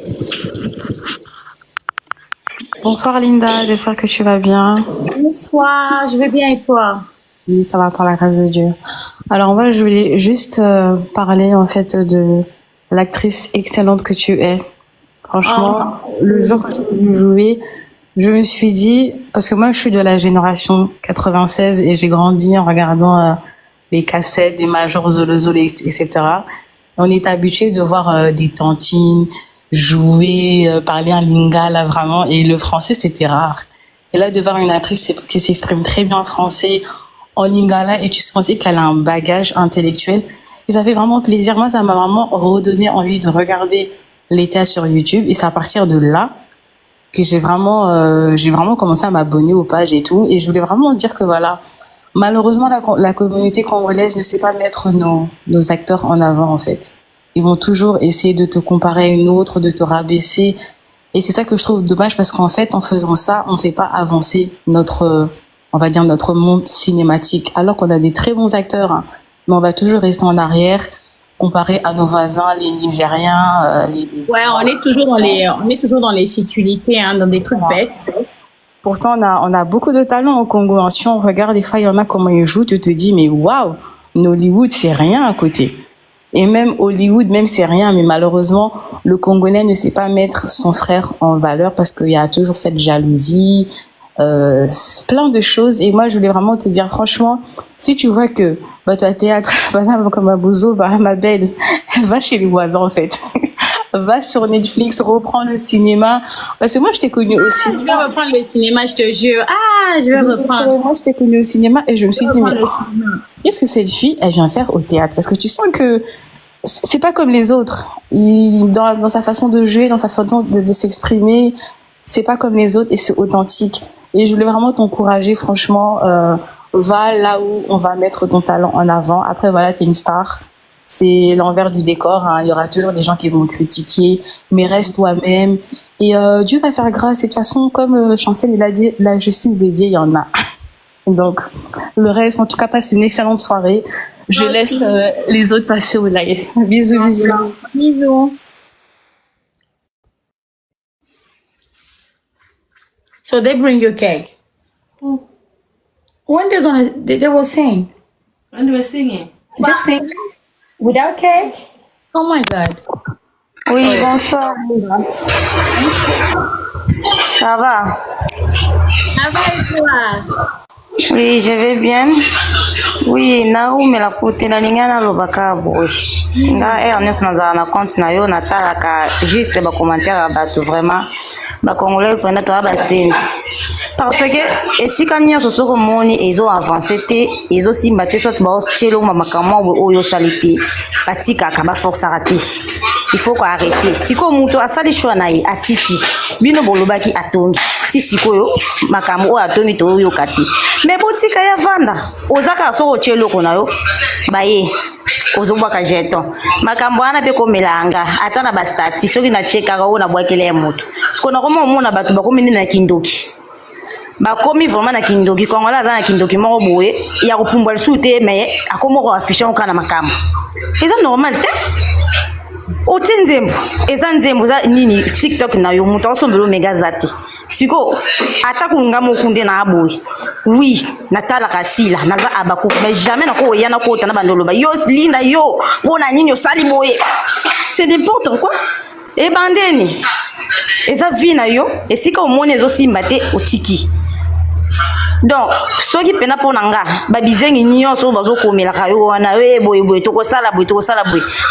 Bonsoir Linda, j'espère que tu vas bien. Bonsoir, je vais bien et toi? Oui, ça va par la grâce de Dieu. Alors moi, je voulais juste parler en fait de l'actrice excellente que tu es. Franchement, le jour que tu jouais, je me suis dit, parce que moi je suis de la génération 96 et j'ai grandi en regardant les cassettes des Majors Zolo, etc. On est habitué de voir des tantines jouer, parler en lingala vraiment, et le français c'était rare. Et là de voir une actrice qui s'exprime très bien en français, en lingala, et tu sentais qu'elle a un bagage intellectuel, et ça fait vraiment plaisir. Moi ça m'a vraiment redonné envie de regarder les théâtres sur YouTube, et c'est à partir de là que j'ai vraiment commencé à m'abonner aux pages et tout. Et je voulais vraiment dire que voilà, malheureusement la communauté congolaise ne sait pas mettre nos acteurs en avant en fait. Ils vont toujours essayer de te comparer à une autre, de te rabaisser, et c'est ça que je trouve dommage, parce qu'en fait en faisant ça on fait pas avancer notre monde cinématique, alors qu'on a des très bons acteurs, hein, mais on va toujours rester en arrière comparé à nos voisins, les Nigériens, Ouais, on est toujours dans les futilités, hein, dans des trucs bêtes. Pourtant, on a beaucoup de talent au Congo. Hein. Si on regarde, des fois, il y en a comment ils jouent, tu te dis, mais waouh, Hollywood, c'est rien à côté. Et même Hollywood, même c'est rien, mais malheureusement, le Congolais ne sait pas mettre son frère en valeur, parce qu'il y a toujours cette jalousie, plein de choses. Et moi, je voulais vraiment te dire, franchement, si tu vois que toi, théâtre, par exemple, comme à Bozo, ma belle, va chez les voisins, en fait. Va sur Netflix, reprends le cinéma. Parce que moi, je t'ai connue au cinéma. Je vais reprendre le cinéma, je te jure. Je vais reprendre. Moi, je t'ai connue au cinéma et je me suis dit, mais qu'est-ce que cette fille, elle vient faire au théâtre? Parce que tu sens que c'est pas comme les autres. Dans sa façon de jouer, dans sa façon de s'exprimer, c'est pas comme les autres et c'est authentique. Et je voulais vraiment t'encourager, franchement, va là où on va mettre ton talent en avant. Après, voilà, t'es une star. C'est l'envers du décor, hein. Il y aura toujours des gens qui vont critiquer, mais reste toi-même. Et Dieu va faire grâce. Et de toute façon, comme Chancel il a dit, la justice des dieux, il y en a. Donc, le reste, en tout cas, passe une excellente soirée. Je laisse les autres passer au live. Bisous, bisous. Bisous. So they bring you cake. When they will sing. When they were singing. Just sing. Without cake? Oh my God. Oui, bonsoir. Ça va? Ça va et toi? Oui, je vais bien. Oui, naumela la kote na lingana lobaka boy. Nga Ernest nazala na compte na yo natalaka juste ba commentaire bato vraiment ba congolais pena to ba sensi. Parce que esika nyonso soko moni ezo avancer te, ezo simba te, soit ba chelo makamwa oyo salite batika ka ba force arrêter. Il faut qu'on arrête. Siko muto asali choix na ye atiki. Bino bolobaki atongi. Si siko yo makamwa o atongi to yo kati. Mais botika ya vanda ozaka soko chelo kona yo baye ozobwaka jeton makambo wana pe komelanga ata na ba stati soki na cheka ka ona bwakele ya moto siko na komo mona bato bakomi na kindoki bakomi vraiment na kindoki kongola za na kindoki moko boye ya kopumbwa lusute mais akomo ko afficher on kana makambo eza normal te otinzembo eza nzembo za nini TikTok na yo moto osombelo mega zati siko atakunga mokunde na aboyi oui natala kasila naza abaku mais jamais nako yana kota na bandolo ba yo linda yo pona nini osali boye c'est n'importe quoi e bandeni eza vina yo esika omoni ezosimba te otiki donc soki pena pona nga babizengi nyonso bazokomela kayo wana boye tokosala boye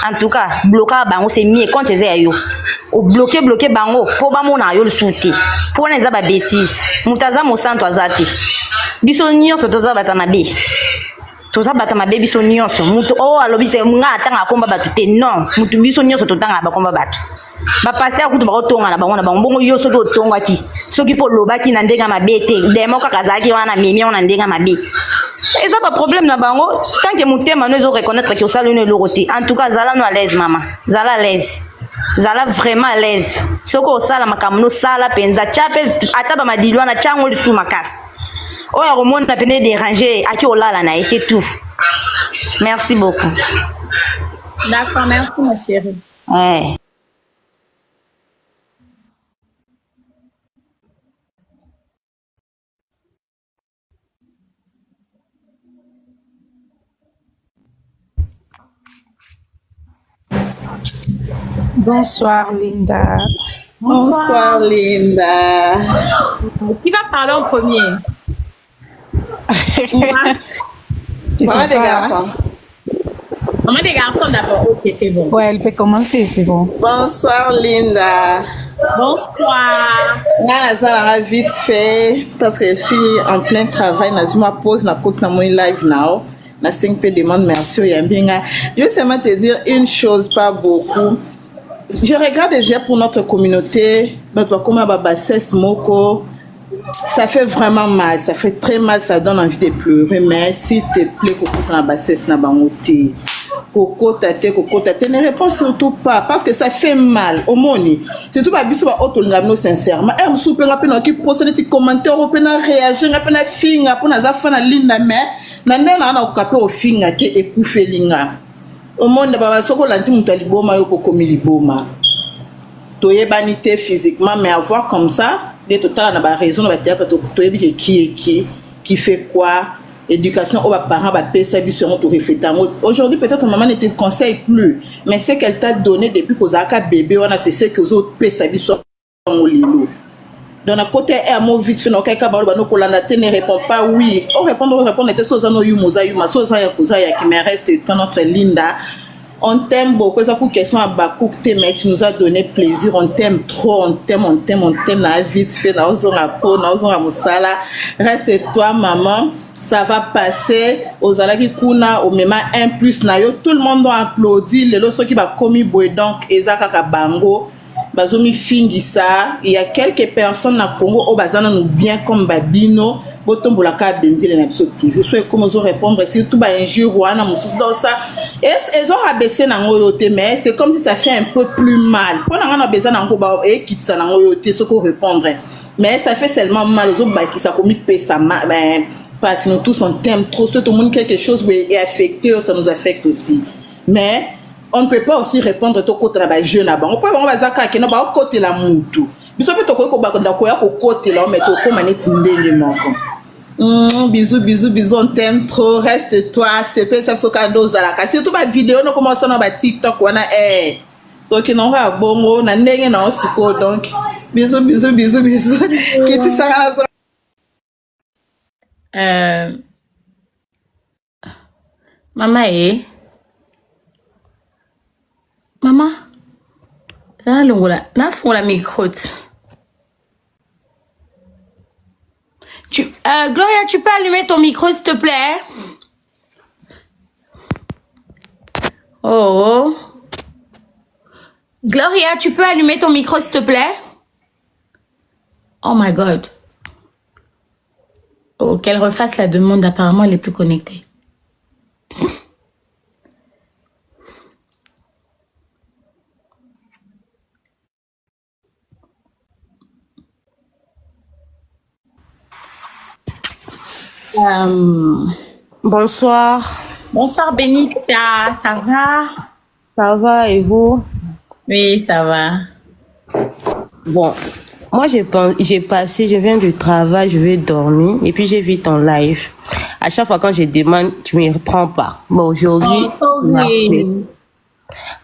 en tout cas bloquer bango c'est mieux quand eza ya yo o bloquer bango po bamona yo lisuti pona eza ba bêtise mutaza mosanto azate biso nyonso toza bata mabe biso nyonso mutu alobi te nga atanga akomba batu te non mutu biso nyonso totanga bakomba batu ba pasteur kutu bakotonga na bango na bango bongo yo soki otonga ti soki po lobaki na ndenga mabe te demo kaka zaki wana mimi ona ndenga mabe eza ba problème na bango tant que mutema no ezo reconnaître que osala une loroté en tout cas zala no à l'aise maman zala à l'aise zala vraiment à l'aise soko osala makamno sala penza chape ata ba madilwa na chango lisu makasi Oh, au monde, t'as peine déranger. À qui on l'a là, c'est tout. Merci beaucoup. D'accord, merci ma chérie. Ouais. Bonsoir Linda. Bonsoir Linda. Qui va parler en premier? Maman des garçons. Maman des garçons d'abord. Ok, c'est bon. Ouais, elle peut commencer, c'est bon. Bonsoir Linda. Bonsoir. Nazara vite fait parce que je suis en plein travail. Ma pause, na côte na mon live now. Na 5P demande merci au Yambinga. Je veux seulement te dire une chose, pas beaucoup. Je regarde déjà pour notre communauté, comme Moko, ça fait vraiment mal, ça fait très mal, ça donne envie de pleurer, mais s'il te plaît, Coco tate, ne réponds surtout pas, parce que ça fait mal, au moni. C'est tout pas bisou auto ngamno sincèrement. Elle me soupe la peine qui poste des commentaires, on peut réagir, on peut finga pour naza fana linda mais nanda na okape au finga ke ekufe linga. Au monde baba soko lanti mutali boma yo kokomi liboma. Toye banité physiquement mais avoir comme ça, des total na ba raison na ba théâtre toye bi qui fait quoi? Éducation aux parents va payer sa vie sur notre réfléchir. Aujourd'hui peut-être maman ne te conseille plus, mais ce qu'elle t'a donné depuis que Zaka bébé on a cessé que aux autres paient sa vie sur mon lilo. Dans la côté est à mon vite fait nos cas balo bano kolanda te ne répond pas oui. On répond était soza no yumoza yuma soza ya kuza ya qui me reste notre Linda. On t'aime beaucoup, ça pour question à Bakou mais tu nous as donné plaisir, on t'aime trop, on t'aime na vite fait na ozonga po na ozonga musala. Reste toi maman. Ça va passer aux alaki kuna au même 1+ na yo tout le monde doit applaudir les loso qui va commis boy donc ezaka kabango bazomi fingisa il y a quelques personnes na Congo au bazana nous bien comme babino botombola ka bendile na biso toujours soit comme ozo répondre si tout ba injure wana mususu dans ça elles ont rabaissé na ngoyote mais c'est comme si ça fait un peu plus mal pour na ngana bezana ngo ba e kitsa na ngoyote ce qu'on répondre mais ça fait seulement mal aux autres qui ça commis pesa mais parce que nous tous on t'aime trop, tout le monde quelque chose est affecté, ça nous affecte aussi. Mais on ne peut pas aussi répondre au côté de la jeune. On peut avoir des cas qui n'ont pas au côté de la moutou. Mais ça peut être au côté là, mais au côté bisous, on t'aime trop, reste-toi, c'est pas ça, c'est tout ma vidéo, nous commençons dans TikTok, on a donc il n'aura bon, on a n'ayé dans ce donc bisous. Qui te sera Maman maman ça longola na fond la micro Gloria tu peux allumer ton micro s'il te plaît. Oh Gloria tu peux allumer ton micro s'il te plaît. Oh my god. Oh, qu'elle refasse la demande, apparemment elle est plus connectée. Bonsoir. Bonsoir Benita, ça va? Ça va et vous? Oui, ça va. Bon. Moi, je viens du travail, je vais dormir, et puis j'ai vu ton live. À chaque fois quand je demande, tu me reprends pas. Bon, aujourd'hui,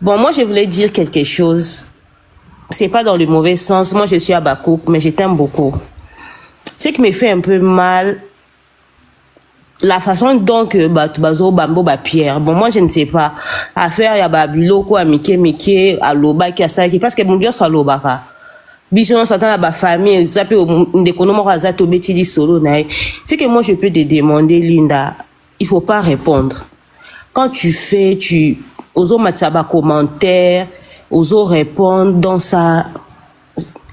bon, moi, je voulais dire quelque chose. C'est pas dans le mauvais sens. Moi, je suis à Bakouk, mais je t'aime beaucoup. Ce qui me fait un peu mal, la façon dont que Bazo Bambo Pierre. Bon, moi, je ne sais pas. Affaire, il y a Babulo, quoi, Mike, à Loba, qui a ça, parce que mon Dieu, c'est à Loba. Bichon s'entend à ma famille, ça peut solo. C'est que moi je peux te demander, Linda, il faut pas répondre. Quand tu fais, aux autres commentaires, aux autres répondre dans ça,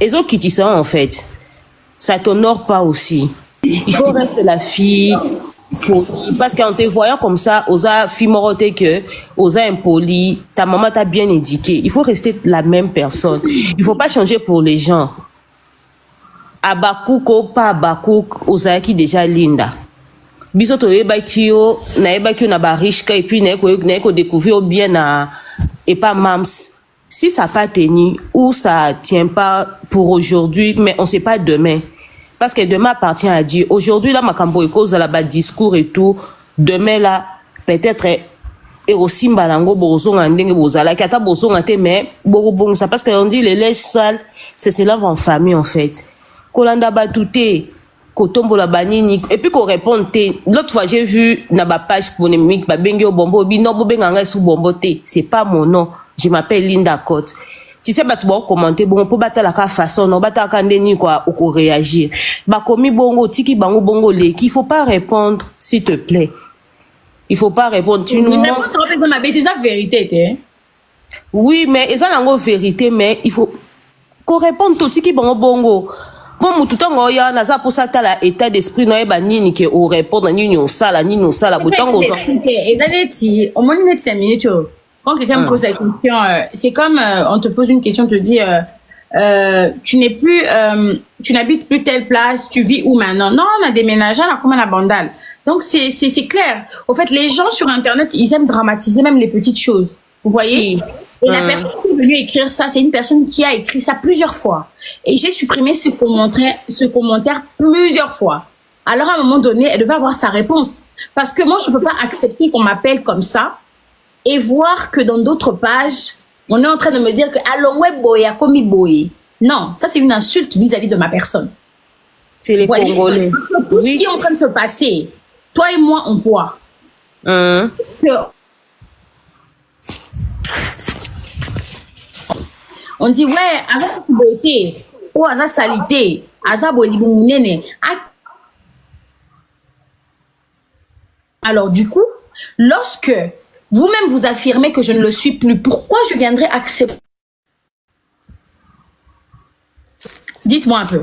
les autres qui disent en fait, ça t'honore pas aussi. Il faut rester la fille. Parce qu'en te voyant comme ça, osa fimoroté que, osa impoli, ta maman t'a bien éduqué. Il faut rester la même personne. Il faut pas changer pour les gens. Abakouk ou pas Abakouk, ozalaki déjà linda. Biso toyebaki yo, nayebaki yo na ba riche et puis nayeko découvrir bien na et pas mams. Si ça n'a pas tenu ou ça tient pas pour aujourd'hui, mais on sait pas demain. Parce que demain appartient à Dieu. Aujourd'hui, là, ma cambo cause à la discours et tout. Demain, là, peut-être, et aussi, mbalango, bozo, ngandenge, bozala, kata bozo, ngate, mais, bon, ça, parce qu'on dit les lèches sales, c'est cela en famille, en fait. Kolanda batouté, kotombo la banini, et puis qu'on répond, l'autre fois, j'ai vu, na ba page polémique, ba bengi au bombo, bi, non, bobenganga sous bombo, c'est pas mon nom. Je m'appelle Linda Cote. Tu sais, tu vas commenter, bon, pour battre la façon, non, battre la ndeni, quoi, ou réagir. Bah, comme bongo, tiki bango bongo leki, il faut pas répondre, s'il te plaît. Il faut pas répondre. Tu nous montres. C'est ma bêtise, la vérité, hein? Oui, mais, ils ont la vérité, mais il faut qu'on réponde tout, tiki bango bongo. Comme tout le temps, il y a un pour ça, la état d'esprit, non, et bah, nini, qui ou répondre, nini, on sala, bouton, on et ça veut dire, au moins, une minute, quand quelqu'un me pose la question, c'est comme on te pose une question, on te dit tu n'es plus, tu n'habites plus telle place, tu vis où maintenant? Non, on a déménagé, on a comme la bandale. Donc c'est clair. Au fait, les gens sur Internet, ils aiment dramatiser même les petites choses. Vous voyez? Si. Et la personne qui est venue écrire ça, c'est une personne qui a écrit ça plusieurs fois. Et j'ai supprimé ce commentaire plusieurs fois. Alors à un moment donné, elle devait avoir sa réponse. Parce que moi, je ne peux pas accepter qu'on m'appelle comme ça et voir que dans d'autres pages, on est en train de me dire que Alongwe Boya Komi Boye. Non, ça c'est une insulte vis-à-vis de ma personne. C'est les Congolais. Tout ce qui est en train de se passer, toi et moi, on voit. Que on dit, ouais, avec la beauté, ou à la salité, à la bonne. Alors, du coup, lorsque vous-même vous affirmez que je ne le suis plus, pourquoi je viendrais accepter? Dites-moi un peu.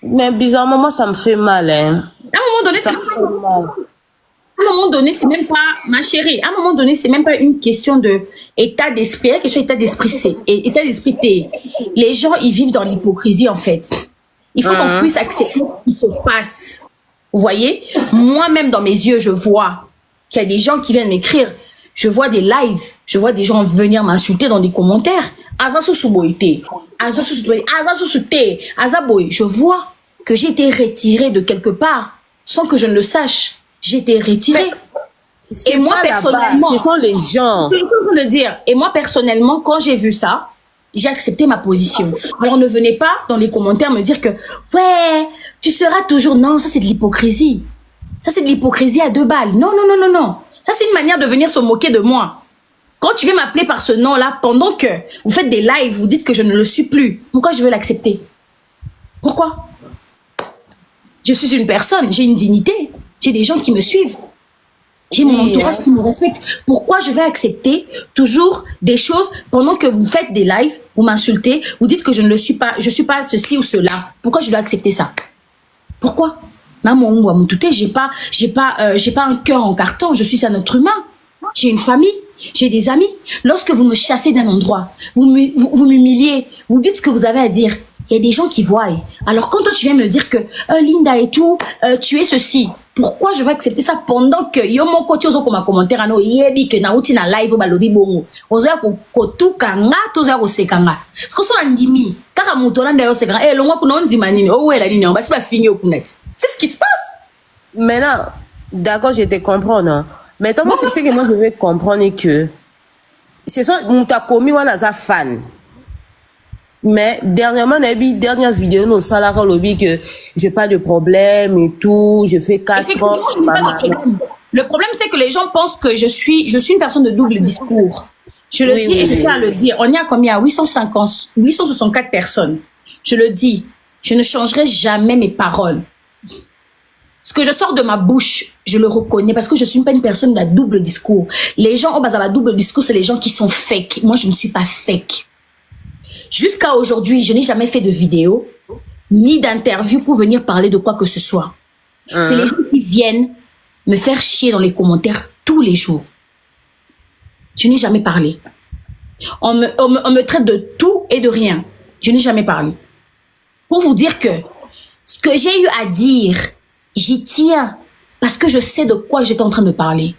Mais bizarrement, moi, ça me fait mal. Hein. À un moment donné, c'est même pas, ma chérie, à un moment donné, c'est même pas une question de état d'esprit. La question état d'esprit, c'est état d'esprit. Les gens, ils vivent dans l'hypocrisie, en fait. Il faut qu'on puisse accepter ce qui se passe. Vous voyez? Moi-même, dans mes yeux, je vois qu'il y a des gens qui viennent m'écrire. Je vois des lives. Je vois des gens venir m'insulter dans des commentaires. Je vois que j'ai été retirée de quelque part sans que je ne le sache. J'ai été retirée. Et moi, personnellement, ce sont les gens. Je suis en train de dire. Et moi, personnellement, quand j'ai vu ça, j'ai accepté ma position. Alors, ne venez pas dans les commentaires me dire que, ouais, tu seras toujours... Non, ça, c'est de l'hypocrisie. Ça, c'est de l'hypocrisie à 2 balles. Non, non, non, non, non. Ça, c'est une manière de venir se moquer de moi. Quand tu viens m'appeler par ce nom-là, pendant que vous faites des lives, vous dites que je ne le suis plus. Pourquoi je veux l'accepter? Pourquoi? Je suis une personne, j'ai une dignité. J'ai des gens qui me suivent. J'ai mon entourage qui me respecte. Pourquoi je vais accepter toujours des choses pendant que vous faites des lives, vous m'insultez, vous dites que je ne le suis pas, je suis pas ceci ou cela. Pourquoi je dois accepter ça? Pourquoi? J'ai pas un cœur en carton. Je suis un être humain. J'ai une famille, j'ai des amis. Lorsque vous me chassez d'un endroit, vous m'humiliez, vous dites ce que vous avez à dire. Il y a des gens qui voient. Alors quand toi tu viens me dire que Linda et tout, tu es ceci. Pourquoi je vais accepter ça pendant que yo mon côté ozo comme commentaire ano yebi que na uti na live ba lobi bongo ozoya ko tukanga tozoya ko sekanga ce que so ndimi kaka muto landa yo sekanga longwa kuna ndima nini o wela nini ba si ba fingi okunati c'est ce qui se passe. Maintenant d'accord je te comprends non mais moi c'est ce que moi je veux comprendre que c'est ça muta komi wana za fan. Mais dernièrement, dernière vidéo, nous avons lobby que j'ai pas de problème et tout, je fais 4 ans. Le problème, c'est que les gens pensent que je suis une personne de double discours. Je le dis et je tiens à le dire. On y a combien? 864 personnes. Je le dis, je ne changerai jamais mes paroles. Ce que je sors de ma bouche, je le reconnais parce que je suis pas une personne de double discours. Les gens au bas à la double discours, c'est les gens qui sont fake. Moi, je ne suis pas fake. Jusqu'à aujourd'hui, je n'ai jamais fait de vidéo ni d'interview pour venir parler de quoi que ce soit. C'est les gens qui viennent me faire chier dans les commentaires tous les jours. Je n'ai jamais parlé. On me traite de tout et de rien. Je n'ai jamais parlé. pour vous dire que ce que j'ai eu à dire, j'y tiens parce que je sais de quoi j'étais en train de parler.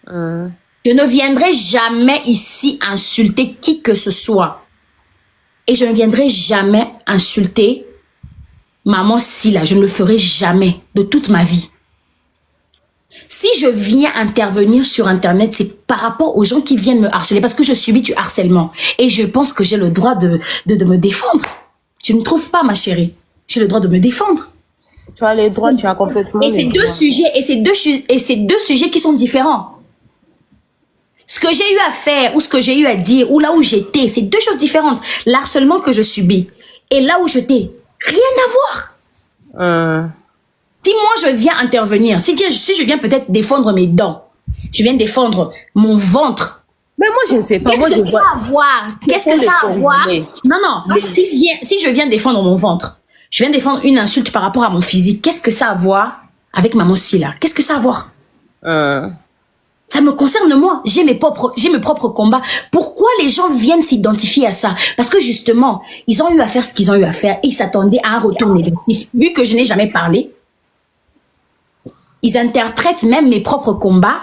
Je ne viendrai jamais ici insulter qui que ce soit. Et je ne viendrai jamais insulter maman Sila. Je ne le ferai jamais de toute ma vie. Si je viens intervenir sur Internet, c'est par rapport aux gens qui viennent me harceler parce que je subis du harcèlement. Et je pense que j'ai le droit de me défendre. Tu ne trouves pas, ma chérie? J'ai le droit de me défendre. Tu as les droits, tu as complètement et c'est deux sujets, et c'est deux sujets qui sont différents. Ce que j'ai eu à faire, ou ce que j'ai eu à dire, ou là où j'étais, c'est deux choses différentes. L'harcèlement que je subis, et là où j'étais, rien à voir. Si moi je viens intervenir, si je viens peut-être défendre mes dents, je viens défendre mon ventre. Mais moi je ne sais pas, moi je vois. Qu'est-ce que ça a à voir? Non, non, si je viens défendre mon ventre, je viens défendre une insulte par rapport à mon physique, qu'est-ce que ça a à voir avec maman Sila? Qu'est-ce que ça a à voir? Ça me concerne moi, j'ai mes propres combats. Pourquoi les gens viennent s'identifier à ça? Parce que justement, ils ont eu à faire ce qu'ils ont eu à faire et ils s'attendaient à un retour négatif. Vu que je n'ai jamais parlé, ils interprètent même mes propres combats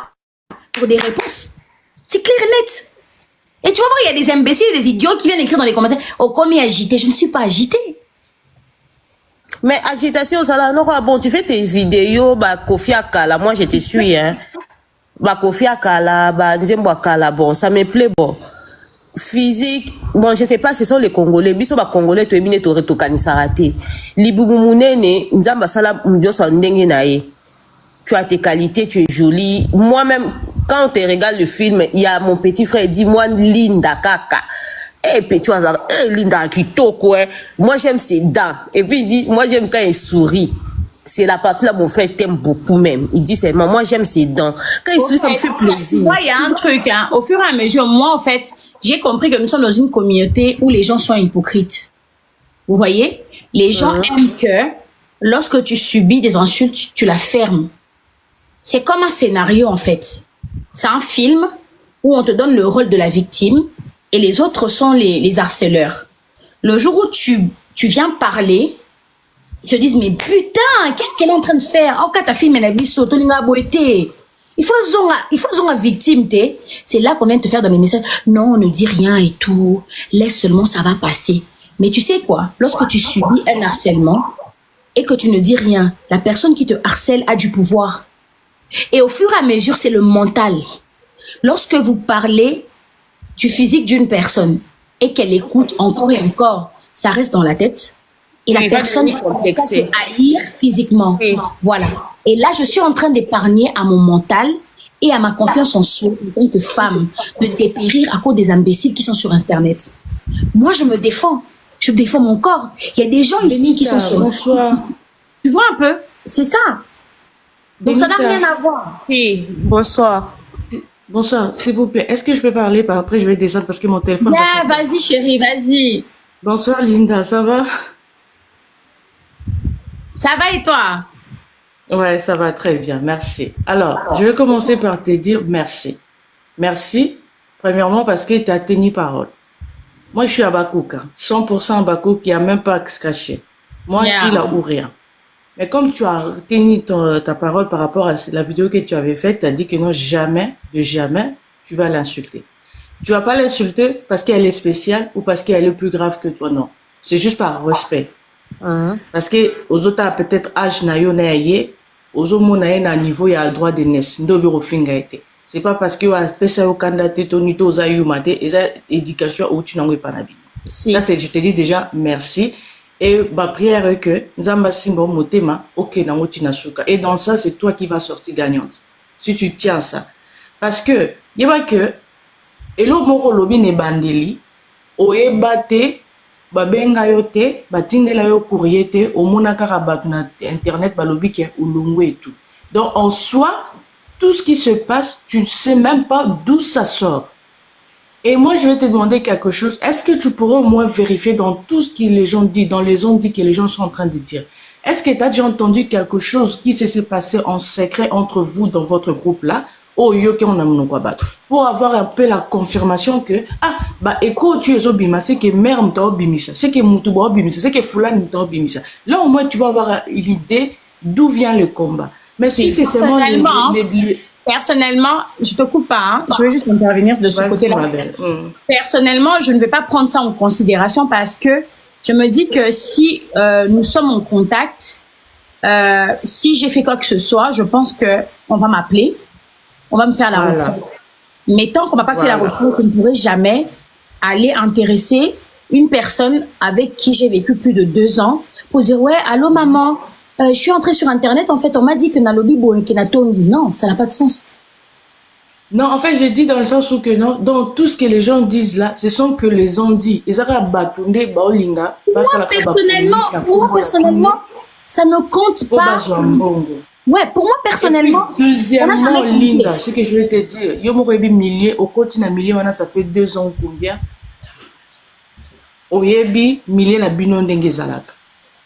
pour des réponses. C'est clair et net. Et tu vas voir, il y a des imbéciles et des idiots qui viennent écrire dans les commentaires « Oh, comme il est agité ». Je ne suis pas agitée. Mais agitation, ça là, non, bon, tu fais tes vidéos, bah, Kofi Akala, moi je te suis, hein. Bah, Kofi Akala, bah, Nzembo Akala, bon, ça me plaît, bon. Physique, bon, je sais pas, ce sont les Congolais. Biso, bah, Congolais, tu es bien, tu aurais tout raté. Liboumounene, Nzamba Sala, Mdiosa Ndenge Nae. Tu as tes qualités, tu es jolie. Moi-même, quand on te regarde le film, il y a mon petit frère, dis-moi, Linda Kaka. Eh, puis tu vois, Linda Kitoko, moi j'aime ses dents. Et puis il dit, moi j'aime quand il sourit. C'est la partie là, mon frère t'aime beaucoup même. Il dit seulement, moi j'aime ses dents. Quand il sourit, ça me fait plaisir. Moi, il y a un truc, hein. Au fur et à mesure, moi, en fait, j'ai compris que nous sommes dans une communauté où les gens sont hypocrites. Vous voyez? Les gens aiment que lorsque tu subis des insultes, tu la fermes. C'est comme un scénario, en fait. C'est un film où on te donne le rôle de la victime et les autres sont les harceleurs. Le jour où tu viens parler, ils se disent, mais putain, qu'est-ce qu'elle est en train de faire? Oh, quand ta fille m'a dit, il faut une victime, c'est là qu'on vient te faire dans les messages. Non, on ne dit rien et tout. Laisse seulement, ça va passer. Mais tu sais quoi? Lorsque tu subis un harcèlement et que tu ne dis rien, la personne qui te harcèle a du pouvoir. Et au fur et à mesure, c'est le mental. Lorsque vous parlez du physique d'une personne et qu'elle écoute encore et encore, ça reste dans la tête. Et la personne se haïr physiquement. Voilà. Et là, je suis en train d'épargner à mon mental et à ma confiance en soi en tant que femme de dépérir à cause des imbéciles qui sont sur Internet. Moi, je me défends. Je défends mon corps. Il y a des gens ici qui sont sur... Bonsoir. Tu vois un peu? C'est ça. Donc ça n'a rien à voir. Oui, bonsoir. Bonsoir, s'il vous plaît. Est-ce que je peux parler? Après, je vais descendre parce que mon téléphone... Yeah, vas-y chérie, vas-y. Bonsoir Linda, ça va? Ça va et toi? Ouais, ça va très bien, merci. Alors, je vais commencer par te dire merci. Merci, premièrement parce que tu as tenu parole. Moi, je suis à Bakouk, 100% à Bakouk, il n'y a même pas à se cacher. Moi, yeah. Si là ou rien. Mais comme tu as tenu ta parole par rapport à la vidéo que tu avais faite, tu as dit que non, jamais, de jamais, tu vas l'insulter. Tu vas pas l'insulter parce qu'elle est spéciale ou parce qu'elle est plus grave que toi, non. C'est juste par respect. Parce que aux autres, peut-être âge na yo na yé, aux autres na na niveau il y a le droit de naître. Ndo biro finga été. C'est pas parce que wa pesa yo candidaté tonito za yo maté et éducation ou tu n'en pas na vie. Ça c'est, je te dis déjà merci. Et ma prière est que Nzamba Simbo Motema, ok, nango tinasuka. Et dans ça, c'est toi qui vas sortir gagnante. Si tu tiens ça. Parce que, il y a que, elo moko lobi ne bandeli, oe bate, babenga yote, batindela yo courrier te, o monakara bat na internet, balobi ki ulungu et tout. Donc, en soi, tout ce qui se passe, tu ne sais même pas d'où ça sort. Et moi, je vais te demander quelque chose. Est-ce que tu pourrais au moins vérifier dans tout ce que les gens disent, dans les ondes que les gens sont en train de dire? Est-ce que tu as déjà entendu quelque chose qui s'est passé en secret entre vous dans votre groupe-là? oh yo qui on a mon quoi pour avoir un peu la confirmation que ah bah éco tu es obima c'est que mère m'ta obimisa c'est que mutuba obimisa c'est que fulani m'ta obimisa là au moins tu vas avoir l'idée d'où vient le combat mais si c'est seulement personnellement je te coupe pas hein, je veux juste intervenir de ce côté-là. Personnellement je ne vais pas prendre ça en considération parce que je me dis que si nous sommes en contact si j'ai fait quoi que ce soit je pense que on va m'appeler. On va me faire la retour. Mais tant qu'on va pas faire la retour, je ne pourrai jamais aller intéresser une personne avec qui j'ai vécu plus de 2 ans pour dire ouais, allô maman, je suis entrée sur internet, en fait on m'a dit que Nalobi Boekenatongi. Non, ça n'a pas de sens. Non, en fait, j'ai dit dans le sens où que non, dans tout ce que les gens disent là, ce sont que les ont dit. Moi personnellement, ça ne compte pas. Ouais, pour moi personnellement. Deuxièmement, Linda, ce que je vais te dire, yo mo rebi millier au continent millier maintenant ça fait 2 ans combien? Oyebi millier la bino ndenge zalaka.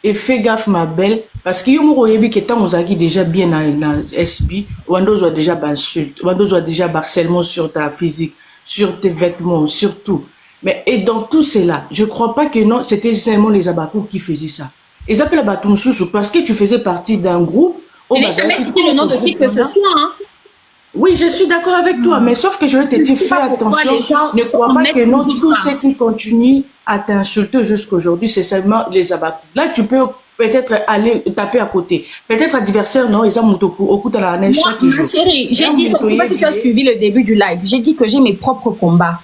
Et fais gaffe ma belle parce que yo mo oyebi que tant ozaki déjà bien dans SB, wando zo déjà insulte, wando zo déjà harcèlement sur ta physique, sur tes vêtements, sur tout. Mais et dans tout cela, je crois pas que non, c'était seulement les Abakou qui faisaient ça. Ils appellent Abatou Soussou parce que tu faisais partie d'un groupe. Je n'ai jamais cité le nom de qui que ce soit. Hein. Oui, je suis d'accord avec toi, mais sauf que je vais te dire, fais attention, ne crois pas que non, tous ceux qui continuent à t'insulter jusqu'aujourd'hui, c'est seulement les Abakou. Là, tu peux peut-être aller taper à côté. Peut-être adversaire, non, ils ont au coup de la neige chaque jour. Chérie, j'ai dit, je ne sais pas si tu as suivi le début du live, j'ai dit que j'ai mes propres combats.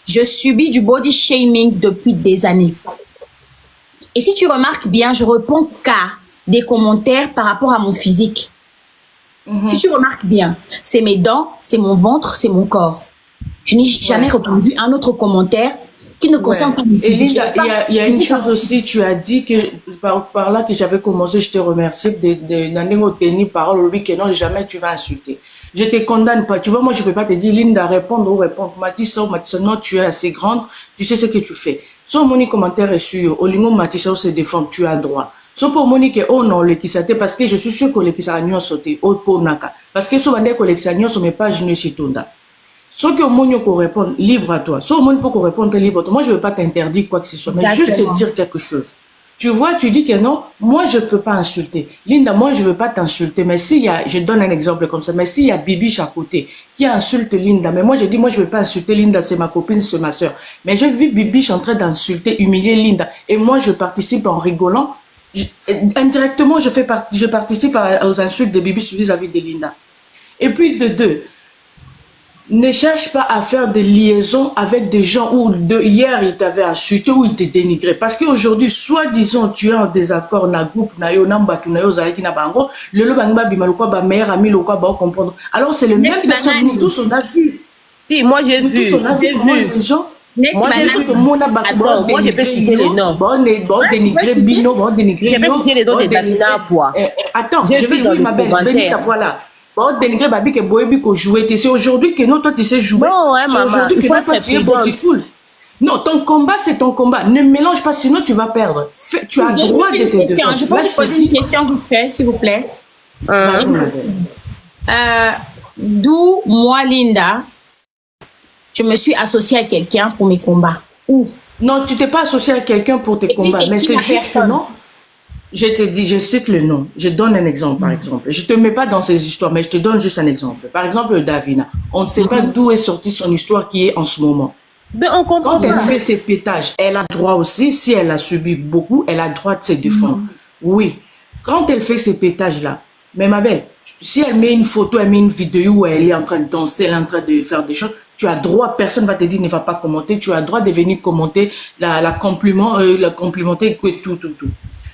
Je subis du body shaming depuis des années. Et si tu remarques bien, je réponds qu'à des commentaires par rapport à mon physique. Si tu remarques bien, c'est mes dents, c'est mon ventre, c'est mon corps. Je n'ai jamais répondu à un autre commentaire qui ne concerne pas mon physique. Il y a une chose aussi, tu as dit que par là que j'avais commencé, je te remercie de tenir parole, que non, jamais tu vas insulter. Je te condamne pas. Tu vois, moi, je peux pas te dire, Linda, répondre ou répondre. Matissa, non, tu es assez grande, tu sais ce que tu fais. Sur mon commentaire est sur, au lingo Matissa se défend, tu as droit. So pour Monique, oh non, le kisate, parce que je suis sûr que le kisate n'y a sauté, oh pour naka. Parce que so bande collection n'y a sur mes pages ne s'y tonda. So que Monique qu'on réponde libre à toi. So Monique pour qu'on réponde libre à toi. Moi je veux pas t'interdire quoi que ce soit, mais juste te dire quelque chose. Tu vois, tu dis que non, moi je peux pas insulter. Linda, moi je veux pas t'insulter, mais s'il y a, je donne un exemple comme ça, mais s'il y a Bibiche à côté qui insulte Linda, mais moi je dis, moi je veux pas insulter Linda, c'est ma copine, c'est ma soeur. Mais j'ai vu Bibiche en train d'insulter, humilier Linda, et moi je participe en rigolant. Indirectement, je participe aux insultes de Bibiche vis-à-vis de Linda. Et puis de deux, ne cherche pas à faire des liaisons avec des gens où hier il t'avait insulté ou il te dénigré. Parce qu'aujourd'hui, soi-disant, tu es en désaccord dans le groupe, alors c'est le même personne, nous tous on a vu. Si, moi j'ai vu. Tous on a vu comment les gens. Moi, je peux citer les noms. Attends, je vais dire ma belle, Benita, voilà. Bon, dénigrer Babi que Boebi que jouer. C'est aujourd'hui que non, toi tu sais jouer. C'est aujourd'hui que non, toi tu es beautiful. Non, ton combat, c'est ton combat. Ne mélange pas, sinon tu vas perdre. Tu as le droit de te défendre. Je peux vous poser une question vite fait, s'il vous plaît. D'où moi, Linda, je me suis associée à quelqu'un pour mes combats. Où? Non, tu t'es pas associée à quelqu'un pour tes combats, mais c'est juste que non. Je te dis, je cite le nom. Je donne un exemple, par exemple. Je te mets pas dans ces histoires, mais je te donne juste un exemple. Par exemple, Davina. On ne sait pas d'où est sortie son histoire qui est en ce moment. Quand elle fait ses pétages, elle a droit aussi, si elle a subi beaucoup, elle a droit de se défendre. Oui. Quand elle fait ces pétages-là, mais ma belle, si elle met une photo, elle met une vidéo où elle est en train de danser, elle est en train de faire des choses, tu as droit, personne va te dire ne va pas commenter, tu as droit de venir commenter, la complimenter, tout.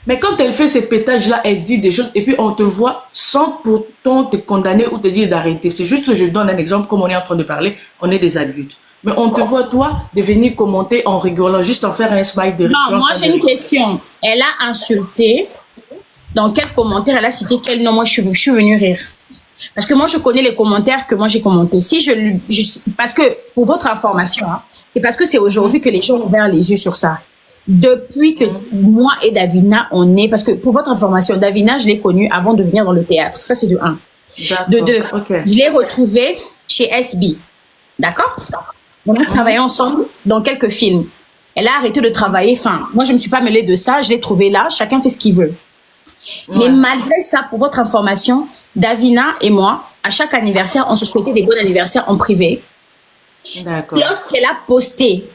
Mais quand elle fait ces pétages-là, elle dit des choses et puis on te voit sans pourtant te condamner ou te dire d'arrêter. C'est juste que je donne un exemple, comme on est en train de parler, on est des adultes. Mais on te voit, toi, de venir commenter en rigolant, juste en faire un smile de rire. Non, moi j'ai une question. Elle a insulté. Dans quel commentaire elle a cité quel nom? Moi je suis venue rire. Parce que moi je connais les commentaires que moi j'ai commentés. Si parce que, pour votre information, hein, c'est parce que c'est aujourd'hui que les gens ont ouvert les yeux sur ça. Depuis que moi et Davina, on est... Parce que, pour votre information, Davina, je l'ai connue avant de venir dans le théâtre. Ça, c'est de 1. De 2, je l'ai retrouvée chez SB. D'accord? On a travaillé ensemble dans quelques films. Elle a arrêté de travailler. Enfin, moi, je ne me suis pas mêlée de ça. Je l'ai trouvée là. Chacun fait ce qu'il veut. Mais malgré ça, pour votre information, Davina et moi, à chaque anniversaire, on se souhaitait des bons anniversaires en privé. D'accord. Lorsqu'elle a posté,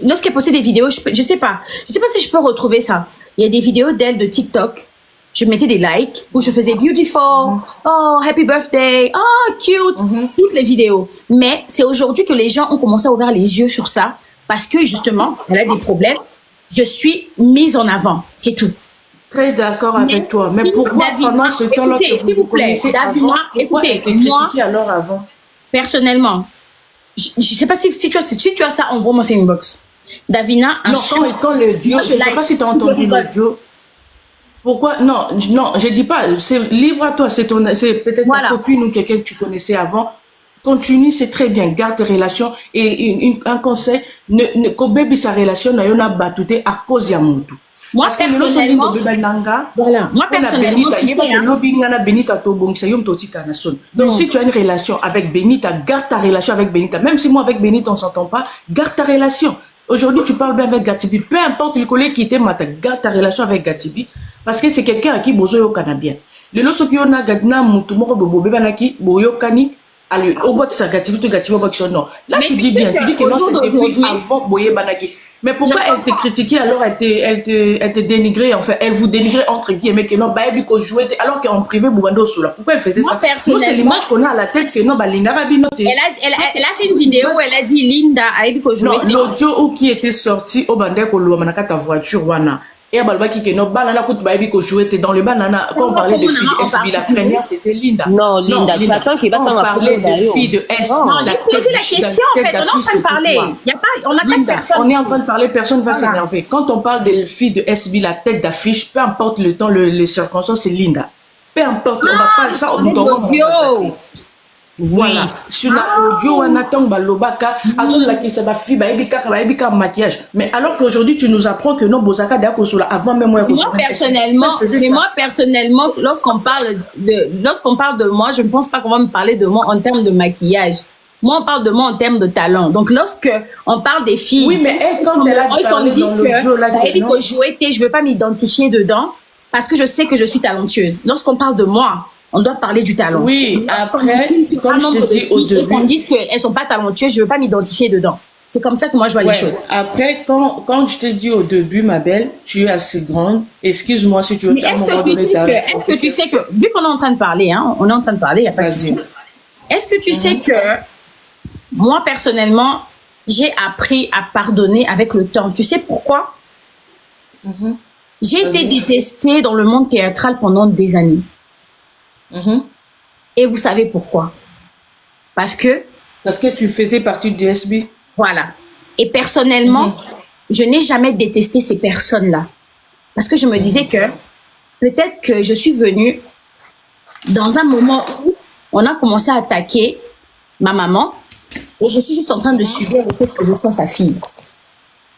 lorsqu'elle postait des vidéos, je sais pas si je peux retrouver ça. Il y a des vidéos d'elle de TikTok. Je mettais des likes où je faisais beautiful, oh happy birthday, oh cute, toutes les vidéos. Mais c'est aujourd'hui que les gens ont commencé à ouvrir les yeux sur ça parce que justement, elle a des problèmes. Je suis mise en avant, c'est tout. Très d'accord avec toi. Mais pourquoi pendant ce temps-là que vous connaissez avant, écoutez, moi, alors avant? Personnellement, je ne sais pas si tu as ça, envoie-moi ça inbox. Davina, un non, quand le duo, je ne sais pas si tu as entendu le duo. Pourquoi? Non, je dis pas, c'est libre à toi, c'est peut-être ta copine ou quelqu'un que tu connaissais avant. Continue, c'est très bien, garde tes relations. Et un conseil, ne baby sa relation, n'a pas battuté à cause de Moutou. Moi, personnellement, voilà. Moi, personnellement, donc, si tu as une relation avec Benita, garde ta relation avec Benita. Même si moi, avec Benita, on ne s'entend pas, garde ta relation. Aujourd'hui, tu parles bien avec Gatibi. Peu importe le collègue qui t'aime, garde ta relation avec Gatibi. Parce que c'est quelqu'un à qui Bozo Yokana bien. Le loso qui on a Gadna Moutou, Moro Bobo Bebanaki, Boyokani, au bout de sa Gatibi, tu Gatibi, non. Là, tu dis bien, tu dis que non, c'est depuis avant Boye Banaki. Mais pourquoi elle te critiquait alors elle te dénigrait, enfin elle vous dénigrait entre guillemets que non bah elle ko jouer alors qu'en privé Boubando sous là. Pourquoi elle faisait ça? Moi c'est l'image qu'on a à la tête que non bah Linda Rabino. Elle a fait une vidéo où elle a dit Linda a ko jouer. Non, l'audio qui était sorti au bandé ko lo manaka ta voiture wana. Et à Balba qui que non banana kout bah ko jouer dans le banana quand on parlait de filles de SB la première c'était Linda. Non Linda, tu attends qu'il va t'en parler de filles de S. Non, j'ai posé la question en fait, on est en train de parler. On n'a pas de personne. On est en train de parler, personne ne va s'énerver. Quand on parle des filles de SB, la tête d'affiche, peu importe le temps, les circonstances, c'est Linda. Peu importe, on va pas ça, on doit voilà. Sur l'audio, on attend Balobaka, la qui sa fille, Baibika maquillage. Mais alors qu'aujourd'hui, tu nous apprends que non, Bozaka d'Akosola, avant même moi. Moi personnellement, lorsqu'on parle de moi, je ne pense pas qu'on va me parler de moi en termes de maquillage. Moi, on parle de moi en termes de talent. Donc, lorsque on parle des filles, oui, mais elle, quand elle a parlé dans l'audio, là, je veux pas m'identifier dedans parce que je sais que je suis talentueuse. Lorsqu'on parle de moi, on doit parler du talent. Oui, après, comme je te dis au début, qu'on dise qu'elles sont pas talentueuses, je veux pas m'identifier dedans. C'est comme ça que moi je vois les choses. Après, quand je t'ai dit au début, ma belle, tu es assez grande. Excuse-moi si tu veux. Est-ce que tu sais que, vu qu'on est en train de parler, hein, on est en train de parler, il n'y a pas de souci. Est-ce que tu sais que moi personnellement, j'ai appris à pardonner avec le temps. Tu sais pourquoi? J'ai été détestée dans le monde théâtral pendant des années. Et vous savez pourquoi? Parce que tu faisais partie du SB. Voilà. Et personnellement, je n'ai jamais détesté ces personnes-là. Parce que je me disais que peut-être que je suis venue dans un moment où on a commencé à attaquer ma maman et je suis juste en train de subir le fait que je sois sa fille.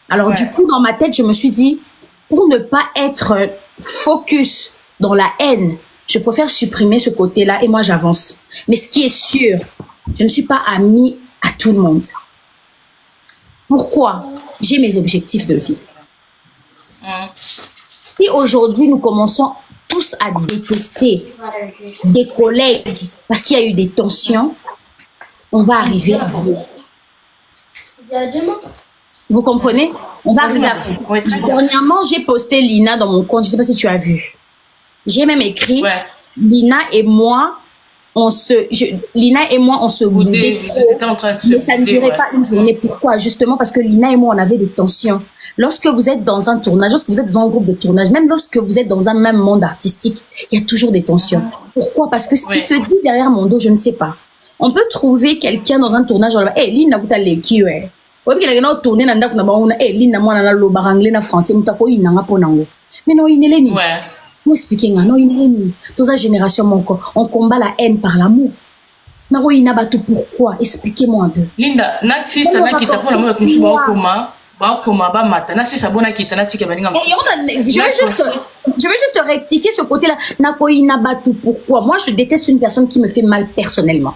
Alors du coup, dans ma tête, je me suis dit, pour ne pas être focus dans la haine, je préfère supprimer ce côté-là et moi j'avance. Mais ce qui est sûr, je ne suis pas amie à tout le monde. Pourquoi? J'ai mes objectifs de vie. Si aujourd'hui nous commençons tous à détester des collègues parce qu'il y a eu des tensions, on va arriver à bout. Vous comprenez? On va arriver à bout. Dernièrement, j'ai posté Lina dans mon compte, je ne sais pas si tu as vu. J'ai même écrit Lina et moi, on se boudait trop. Mais ça ne durait pas une journée. Pourquoi? Justement parce que Lina et moi, on avait des tensions. Lorsque vous êtes dans un tournage, lorsque vous êtes dans un groupe de tournage, même lorsque vous êtes dans un même monde artistique, il y a toujours des tensions. Pourquoi? Parce que ce qui se dit derrière mon dos, je ne sais pas. On peut trouver quelqu'un dans un tournage, genre, hey, Lina, vous allez qui est? Oui, il y a un tournage, Lina, moi, na lo baranglais, na français, mutako, il n'a pas ponango. Mais non, il n'est pas. Moi, expliquer, non, il n'est pas. Toute la génération, on combat la haine par l'amour. Naro, il n'a pas tout pourquoi? Expliquez-moi un peu. Linda, Nati, ça n'a qui t'a pas l'amour comme ça, comment? Je vais juste rectifier ce côté-là. Pourquoi? Moi, je déteste une personne qui me fait mal personnellement.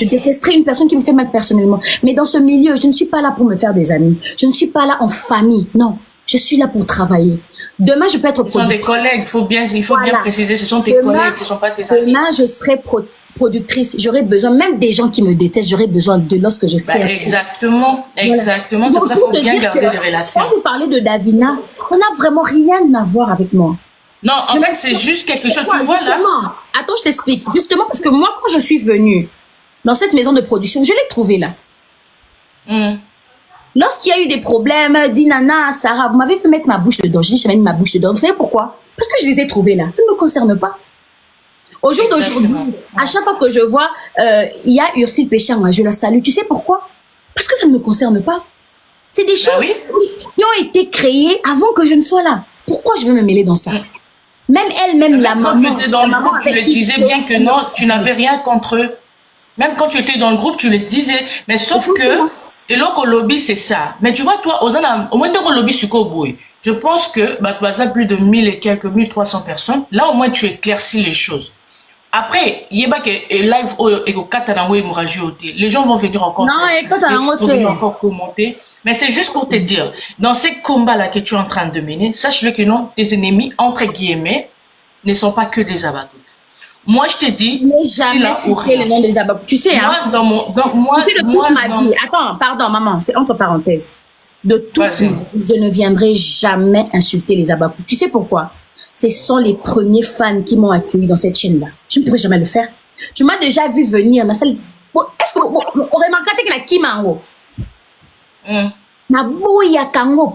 Je détesterais une personne qui me fait mal personnellement. Mais dans ce milieu, je ne suis pas là pour me faire des amis. Je ne suis pas là en famille. Non, je suis là pour travailler. Demain, je peux être productrice. Ce sont des collègues, il faut bien préciser, ce sont tes collègues, ce ne sont pas tes amis. Demain, je serai productrice. J'aurai besoin, même des gens qui me détestent, j'aurai besoin de lorsque je serai exactement. C'est pour ça qu'il faut bien garder les relations. Quand vous parlez de Davina, on n'a vraiment rien à voir avec moi. Non, en fait, c'est juste quelque chose, tu vois là. Attends, je t'explique. Justement, parce que moi, quand je suis venue dans cette maison de production, je l'ai trouvée là. Lorsqu'il y a eu des problèmes, Dinana, Sarah, vous m'avez fait mettre ma bouche dedans. J'ai jamais mis ma bouche dedans. Vous savez pourquoi? Parce que je les ai trouvés là. Ça ne me concerne pas. Au jour d'aujourd'hui, à chaque fois que je vois, il y a Ursule Péchard, je la salue. Tu sais pourquoi? Parce que ça ne me concerne pas. C'est des choses qui ont été créées avant que je ne sois là. Pourquoi je veux me mêler dans ça? Même elle-même, la maman. Quand tu étais dans le groupe, tu le disais bien que non, tu n'avais rien contre eux. Même quand tu étais dans le groupe, tu le disais. Mais sauf que, et là, au lobby, c'est ça. Mais tu vois, toi, au moins dans le lobby, je pense que, ça plus de 1000 et quelques, 1300 personnes. Là, au moins, tu éclaircis les choses. Après, il y a que live, les gens vont venir encore encore commenter. Mais c'est juste pour te dire, dans ces combats-là que tu es en train de mener, sache-le que non, tes ennemis, entre guillemets, ne sont pas que des Abakouk. Moi, je te dis, jamais cité le nom des Abakouk. Tu sais, moi, tu sais, de toute ma vie. Attends, pardon, maman, c'est entre parenthèses. De toute ma vie, je ne viendrai jamais insulter les Abakouk. Tu sais pourquoi? Ce sont les premiers fans qui m'ont accueilli dans cette chaîne-là. Je ne pourrais jamais le faire. Tu m'as déjà vu venir dans la salle. Est-ce que vous remarquez que la Kimango?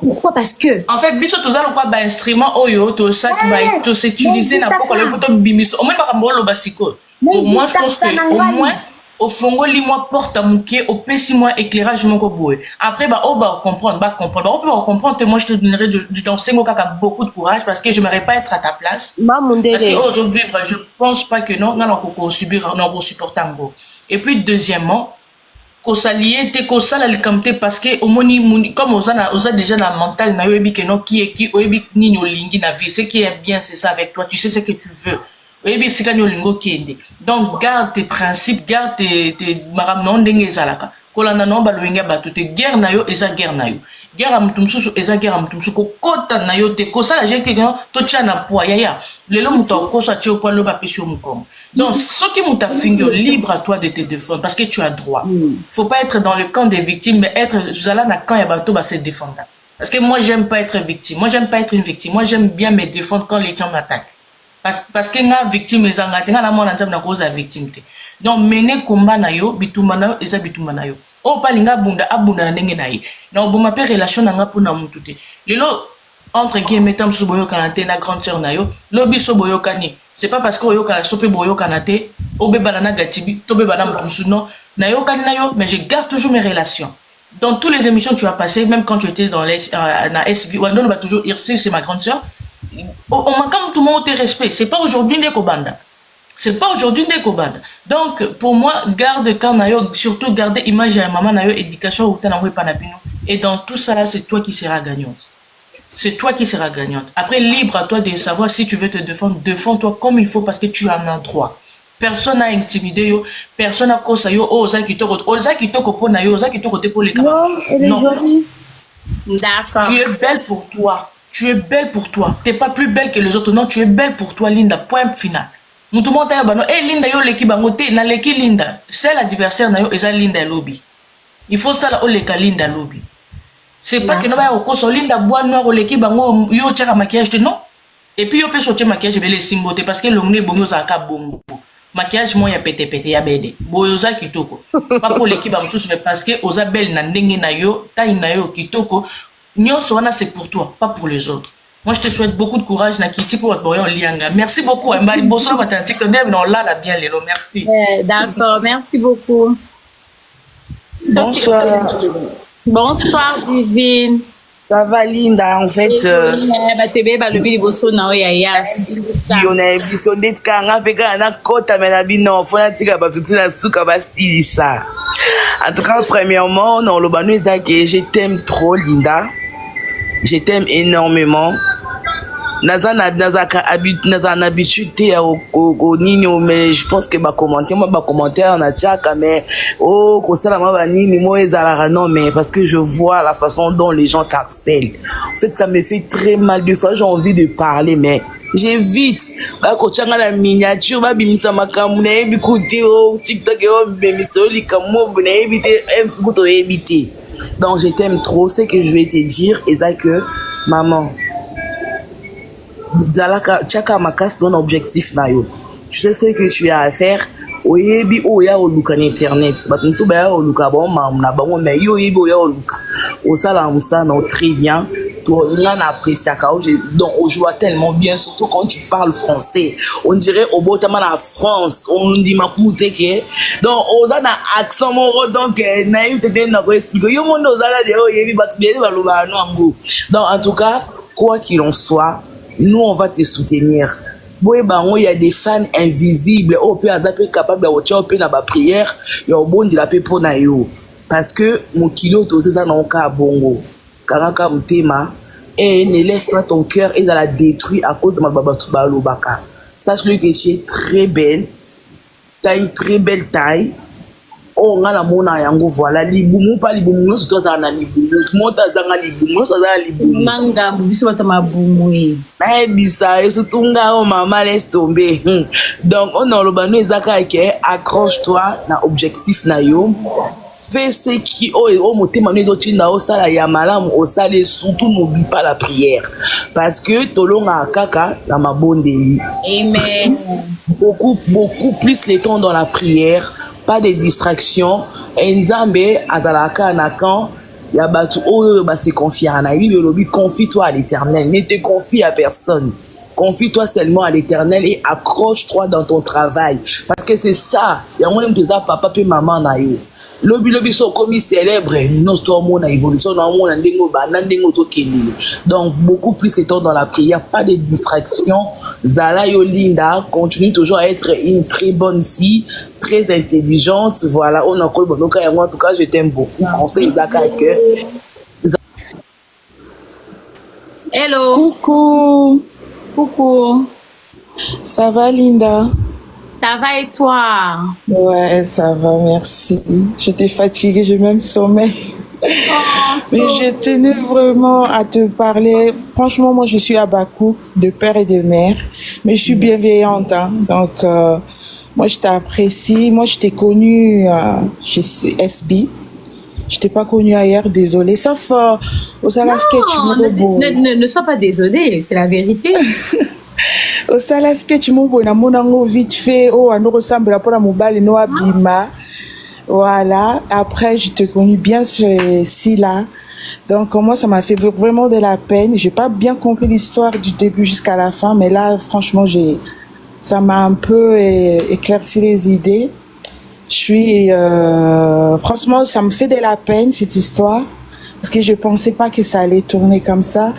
Pourquoi? Parce que en fait biso tozala quoi ba instrument oyo to ça qui va être utiliser na poko le poto bimiso au moins ba mbolo basiko. Pour moi je pense que au moins au fongo li moi porte à mouké au pesi moi éclairage mon boy. Après ba comprendre on peut comprendre moi je te donnerai du temps c'est kaka beaucoup de courage parce que je n'aimerais pas être à ta place. Parce que aujourd'hui vivre je pense pas que non on subir non pour supporter ngo. Et puis deuxièmement s'allier te kosala likamte parce que omoni comme oza déjà la mentale na yobi que non qui est qui oyebi ni lingi na vie ce qui est bien c'est ça avec toi tu sais ce que tu veux oyebi sika ni lingo kende donc garde tes principes garde tes maram non ndenge ezalaka kolanda no balwenga bato te guerre na yo eza guerre na yo guerre am tumsusu eza guerre am tumsusu ko kota na yo te kosala je que non to tchana poa yaya lelo muto kosa tcho poa lo ba pesio mukongo. Donc, ce qui m'a fait libre à toi de te défendre parce que tu as droit. Faut pas être dans le camp des victimes, mais être quand il y a bateau, se défendre. Parce que moi, j'aime pas être victime. Moi, j'aime pas être une victime. Moi, j'aime bien me défendre quand les gens m'attaquent. Parce que la victime, les engagés, la mort, la cause de victime. Donc, mener combat na yo, bituma na yo, eza bituma na yo. Oh, palinga bunda, abunda na nenge na ye. Donc, bon, ma père relation na nga pour na mutute. Lelo, entre guillemets, tam suboyo kanate na grande sœur na yo, lobi soboyo kani. C'est pas parce que yo kana sope boyo kanate obe banana gatibi tobe banana musuno na yo kan na yo mais je garde toujours mes relations dans toutes les émissions que tu as passées même quand tu étais dans les na SB Wando va toujours Irsi c'est ma grande sœur on m'a comme tout le monde te respect c'est pas aujourd'hui des kobanda donc pour moi garde quand na yo surtout garder image à maman na yo éducation ou tana we panabino et dans tout ça là c'est toi qui seras gagnante. C'est toi qui seras gagnante. Après, libre à toi de savoir si tu veux te défendre. Défends-toi comme il faut parce que tu en as droit. Personne n'a intimidé yo. Personne n'a causé yo. Oza qui te kopona yo. Oza qui te pour les camarades. Non. D'accord. Tu es belle pour toi. Tu es belle pour toi. Tu n'es pas plus belle que les autres. Non, tu es belle pour toi, Linda. Point final. Nous tout le monde a Linda yo leki bangote. Na leki Linda. C'est l'adversaire na yo. Eza Linda lobby. Il faut ça la oleka Linda lobby. C'est pas que nous va au Linda bois noir au l'équipe bango yo tchaka maquillage non et puis yo peut sortir maquillage je vais les simboter parce que l'ongné bongo za ka bongo maquillage moi ya pété ya bede boyoza kitoko pas pour l'équipe amsusu mais parce que oza belle na ndenge na yo taille na yo kitoko nyonso wana c'est pour toi pas pour les autres. Moi je te souhaite beaucoup de courage na kiti pour votre boyo lianga. Merci beaucoup Mbali bosso matantique non là la bien lelo merci. D'accord, merci beaucoup. Bonsoir. Bonsoir Divine. Ça va Linda en fait. On a épisode kanga peka na kota mena bino fona tika batuti na suka basilisa. En tout cas premièrement non le banu ezaki je t'aime trop Linda. Je t'aime énormément. naza na habitude ya nini, mais je pense que commentaire na tchaka, mais oh kosala ma nini mo ezalaka, non, mais parce que je vois la façon dont les gens t'harcèlent. En fait, ça me fait très mal. Des fois, j'ai envie de parler, mais j'évite. Bakochanga la miniature, babimisa makamu na yebi kote o TikTok o bemisa o likamu na éviter msukuto éviter. Donc je t'aime trop. C'est que je vais te dire, Eza, que maman, Zalaka chaka makas ton objectif na yo. Tu sais ce que tu as à faire. Oyebi oya oluka na internet. Batunsu ba ya oluka bon mam na bango, mais yo yebi oya oluka. Osala musa na très bien. On apprécie donc on joue tellement bien, surtout quand tu parles français. On dirait au beau temps en France, on dit ma poute que donc on a un accent moro, donc naïf te donne à expliquer. Yo monde aux ala de oh yebi batu bien baluba no. Donc en tout cas, quoi qu'il en soit, nous on va te soutenir. Boye bango, il y a des fans invisibles. Oh peut être capable de watcher peu na ba prière, il y a au bon de la paix pour na yo, parce que mon kilo tout ça na ka bongo. Karaka mutema, et ne laisse pas ton cœur et dans la détruire à cause de ma babatuba lobaka. Sache-le que tu es très belle, tu as une très belle taille. Oh, on a la mona yango, voilà, libumu, pas libumu, c'est toi dans la libumu, monta zanga libumu, c'est dans la libumu. Manga, biso batama bumwe. Eh, bisa, surtout nga, oh maman, laisse tomber. Donc, on a le banou, ezaka, accroche-toi, na objectif na yo. Fais ce qui au motema nous dotina au sala ya malamu au sale, surtout n'oublie pas la prière, parce que tolonga kaka na mabonde. Amen. Beaucoup plus les temps dans la prière, pas de distractions. Nzambe azalaka na kan ya batu oyo ba se confier na lui, le lobby, confie-toi à l'Éternel, ne te confie à personne. Confie-toi seulement à l'Éternel et accroche-toi dans ton travail, parce que c'est ça. Ya ngone mteza papa pe maman na yo. Lobby sont comme célèbre, non mon évolution dans mon donc beaucoup plus étant dans la prière, pas de distraction. Zala Yolinda continue toujours à être une très bonne fille, très intelligente. Voilà, on a encore bon, en tout cas je t'aime beaucoup. Conseil Zaka que hello. Coucou. Ça va Linda? Ça va et toi? Ouais, ça va, merci. J'étais fatiguée, j'ai même sommeil. Mais je tenais vraiment à te parler. Franchement, moi, je suis à Bakou, de père et de mère. Mais je suis bienveillante, hein. Donc, moi, je t'apprécie. Moi, je t'ai connue chez SB. Je t'ai pas connue ailleurs, désolée. Sauf au Sala Sketch. Ne sois pas désolée, c'est la vérité. Au Sala Sketch, mon vite fait, oh, on ressemble à la mobile, no abima. Voilà. Après, je te connais bien chez Sila. Donc, moi, ça m'a fait vraiment de la peine. J'ai pas bien compris l'histoire du début jusqu'à la fin, mais là, franchement, ça m'a un peu éclairci les idées. Franchement, ça me fait de la peine, cette histoire, parce que je pensais pas que ça allait tourner comme ça.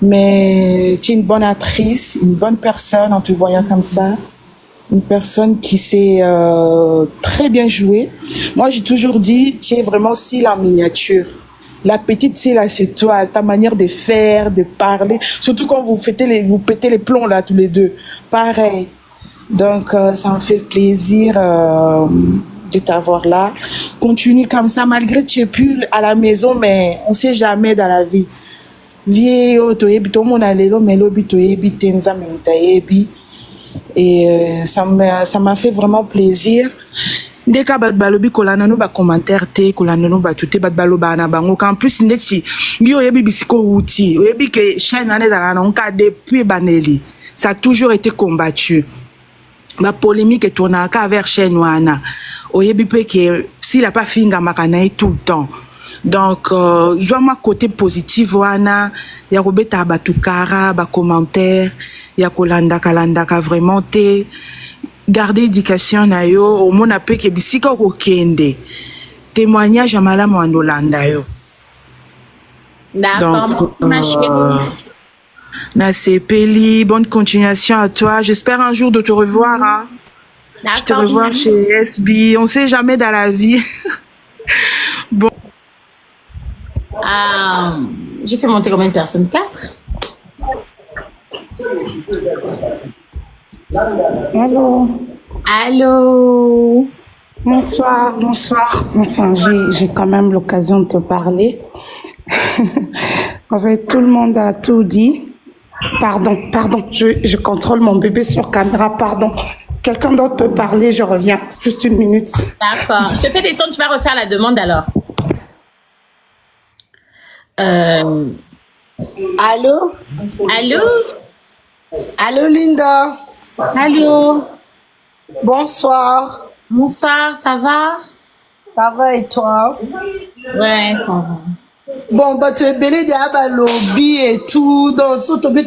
Mais tu es une bonne actrice, une bonne personne en te voyant comme ça. Une personne qui sait très bien jouer. Moi, j'ai toujours dit, tu es vraiment Syl en miniature. La petite Syl, c'est toi, ta manière de faire, de parler. Surtout quand vous pétez les plombs là, tous les deux. Pareil. Donc, ça me fait plaisir de t'avoir là. Continue comme ça, malgré que tu es plus à la maison, mais on sait jamais dans la vie. Et ça m'a fait vraiment plaisir. Dès que balobi kolanano ba commentaire te kolanano ba tuté ba baloba na bango en plus ndeti yo yebi bisiko outi yebi que chaîne aneza na nka depuis baneli ça a toujours été combattu. Ma polémique est tournée avec chaîne wana oyebi pe que s'il a pas finga makana tout le temps. Donc, je vois ma côté positif, wana, ya robeta batukara, ba commentaire, ya kolanda ka vraiment te, garder éducation na yo, au mon appel ke bisika ko kende, témoignage à malamu andolanda yo. D'accord, na sepeli, bonne continuation à toi, j'espère un jour de te revoir, hein. Je te revoir chez SB, on sait jamais dans la vie. Bon. J'ai fait monter combien de personnes? 4. Allô. Allô. Bonsoir, bonsoir. Enfin, j'ai quand même l'occasion de te parler. En fait, tout le monde a tout dit. Pardon, je contrôle mon bébé sur caméra, pardon. Quelqu'un d'autre peut parler, je reviens. Juste une minute. D'accord. Je te fais descendre, tu vas refaire la demande alors. Allô? Allô? Allô, Linda? Allô? Bonsoir. Bonsoir, ça va? Ça va et toi? Ouais, ça va. Bon, bah, tu es belé de lobby et tout, donc, surtout, mais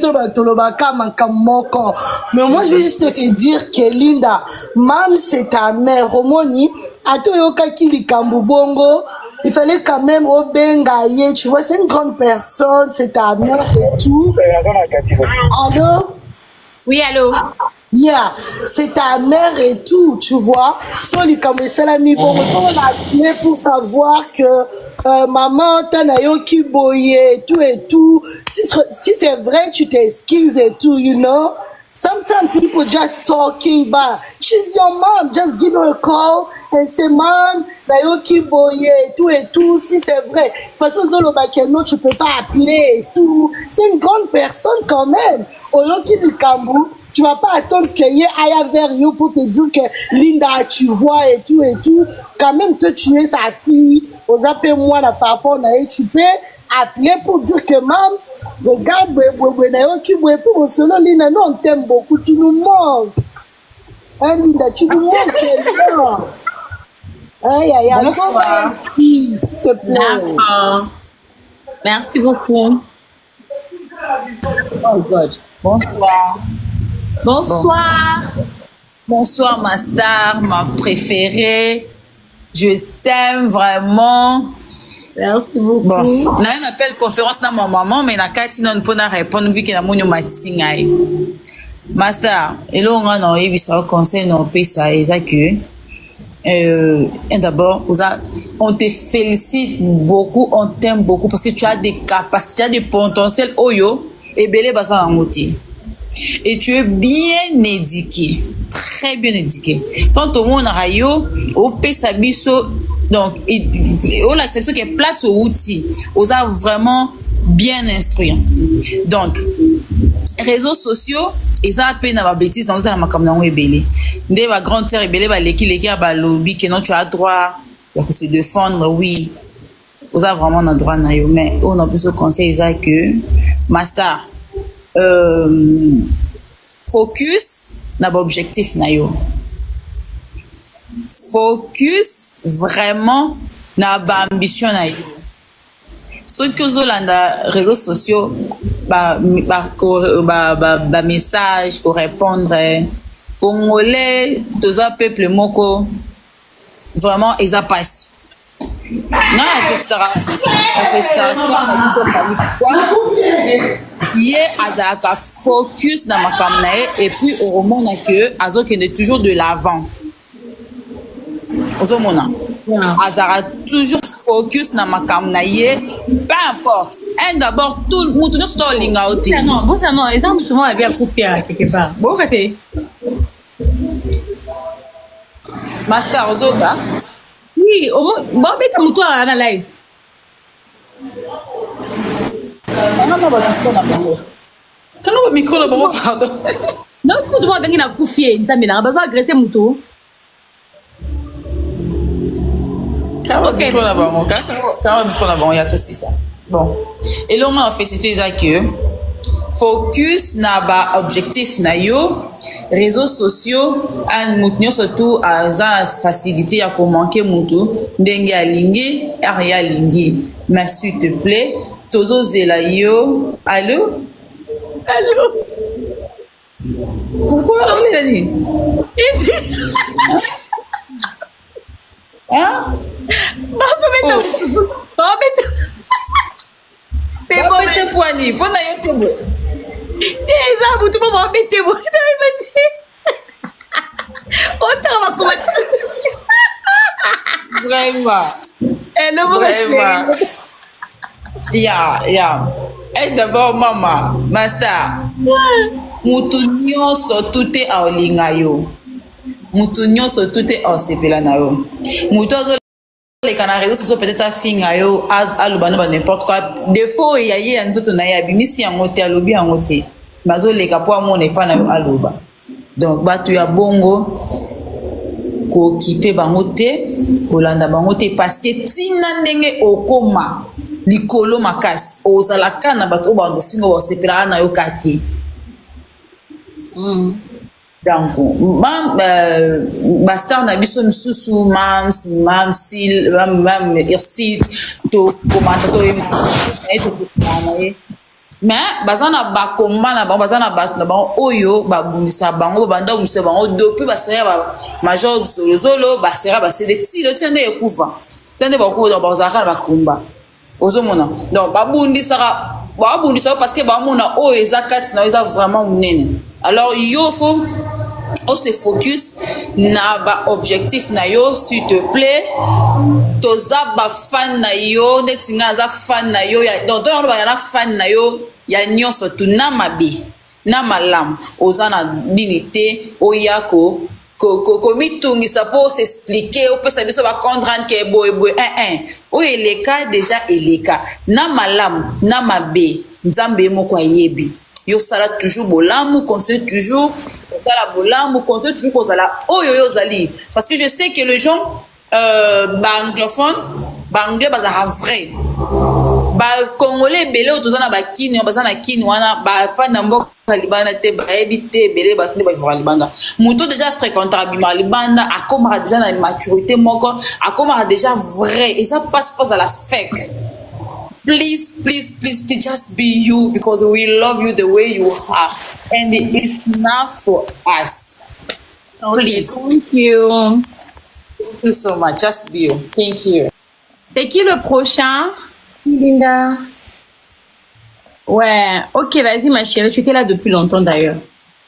moi, je veux juste te dire que Linda, même c'est ta mère, Romoni, à toi, Bongo, il fallait quand même au Bengaye, tu vois, c'est une grande personne, c'est ta mère et tout. Allô? Oui, allô? Yeah, c'est ta mère et tout, tu vois. Sur les caméras, bon, on l'a appelé pour savoir que maman t'en a eu qui boyait et tout. Si c'est vrai, tu t'excuses et tout, you know. Sometimes people just talking, but she's your mom. Just give her a call and say, Mom, t'as eu qui boyait et tout. Si c'est vrai, de toute façon, Zolobakeno, tu peux pas appeler et tout. C'est une grande personne quand même. Au lieu qu'il du Cambou. Tu vas pas attendre qu'il y ait Aya vers you pour te dire que Linda, tu vois et tout et tout. Quand même, te tuer sa fille, aux appels moi, la papa, tu peux appeler pour dire que Mams, regarde, pour selon Linda, nous on t'aime beaucoup, tu nous manques. Hein, Linda, tu nous manques tellement. Aïe, aïe, aïe, s'il te plaît. D'accord. Merci beaucoup. Oh God. Bonsoir. Bonsoir. Bonsoir, ma star, ma préférée. Je t'aime vraiment. Merci beaucoup. Bon, on a une appel conférence dans ma maman, mais na kati non pour na répondre vu que na monyo matisingai. Ma star, et là on a non ebisa au conseil non pesa que d'abord, on te félicite beaucoup, on t'aime beaucoup parce que tu as des capacités, tu as des potentiels oyo et belé basa ngoti. Et tu es bien éduqué, très bien éduqué. Quand au monde a yo, au pesabiso, donc, on accepte qu'il y a place au outil, on a vraiment bien instruit. Donc, réseaux sociaux, ils ont appelé dans ma bêtise dans la macamna ou ebélé. Dès ma grande sœur ebélé, l'équipe a lobby, que non, tu as droit de se défendre, oui. On a vraiment un droit, mais on a plus de conseils, que, master, focus na ba objectif na yo. Focus vraiment na ba ambition na yo. Ce que zolanda réseaux sociaux ba message ko répondre congolais tous un peuple moko vraiment ils a passé. Non, il est à focus dans ma caméra et puis au moment que Azo qui est toujours de l'avant. Au moment Azara toujours focus dans ma caméra, peu importe. Et d'abord tout le monde nous sur linga oti. Non, bon non, exemple souvent elle vient couper quelque part. Bon côté. Master Ozoga. Oui, au moins bon bête mon toi à la live. Quand on micro le bon pardon. Non, tu dois venir na couper, ça me n'a pas besoin agresser mon tour. Quand on micro là-bas, quand on micro là-bas, il y a tout ça. Bon. Et là on a fait c'est ça que focus na ba objectif na yo réseaux sociaux an mutu surtout aza facilité à communiquer mutu ndenge alingi aria lingi mais s'il te plaît tozo zela yo allô pourquoi on est là hein t'es bon t'es poigné pour na yo t'es bon t'es ça vous tout le monde mettez moi on va vraiment elle le yeah Eh, d'abord, maman, master. Mutu nyonso tute aolinga yo. Mutu nyonso tute aosepela na yo. Mutu azo les canards sociaux peut-être finga yo alubano ba n'importe quoi. Des fois il y a yé ndoto na ya bimisi ya ngote alobi ya ngote. Mazo les kapo amone pa na yo aluba. Donc batu ya bongo ko kipe bangote, kolanda bangote parce que tina ndenge okoma likolo makasi ozalaka na bato ba ndofinga ba sepela na yo kati. Donc mam bastar na biso misusu mam sil mam irsi to commence to mais bazana ba komba na ba bazana ba na ba oyo ba bundisa bango banda umse bango depuis ba sera ba major zolo ba sera ba c'est des ti le tende ekuva tende ba ko ba zaka ba komba ozomona donc ba bundisa parce que ba mona oyo ezakati na eza vraiment munene. Alors yo faut on se focus na ba objectif na yo s'il te plaît toza ba fan na yo netinga za fan na yo ya donc on ba na fan na yo ya nyonso tu na mabe na malam ozana dinité oyako ko mitungisa pour s'expliquer on peut savoir ça va comprendre que boy o eleka déjà eleka na malam na mabe nzambe moko ayebi yo sala toujours bolamu continue toujours sala bolamu continue toujours kozala oyo yo zali parce que je sais que les gens anglophone anglais bazara vrai ba congolais belé otozana ba kini bazana kini wana ba fana mboka libanda te ba ebité belé ba tne ba libanda muto déjà fréquenté bima libanda akoma déjà na maturité moko akoma déjà vrai et ça passe pas à la fake. Please, just be you because we love you the way you are. And it's not for us. Please. Thank you. Thank you so much. Just be you. Thank you. C'est qui le prochain? Linda. Ouais. Ok, vas-y, ma chérie. Tu étais là depuis longtemps d'ailleurs.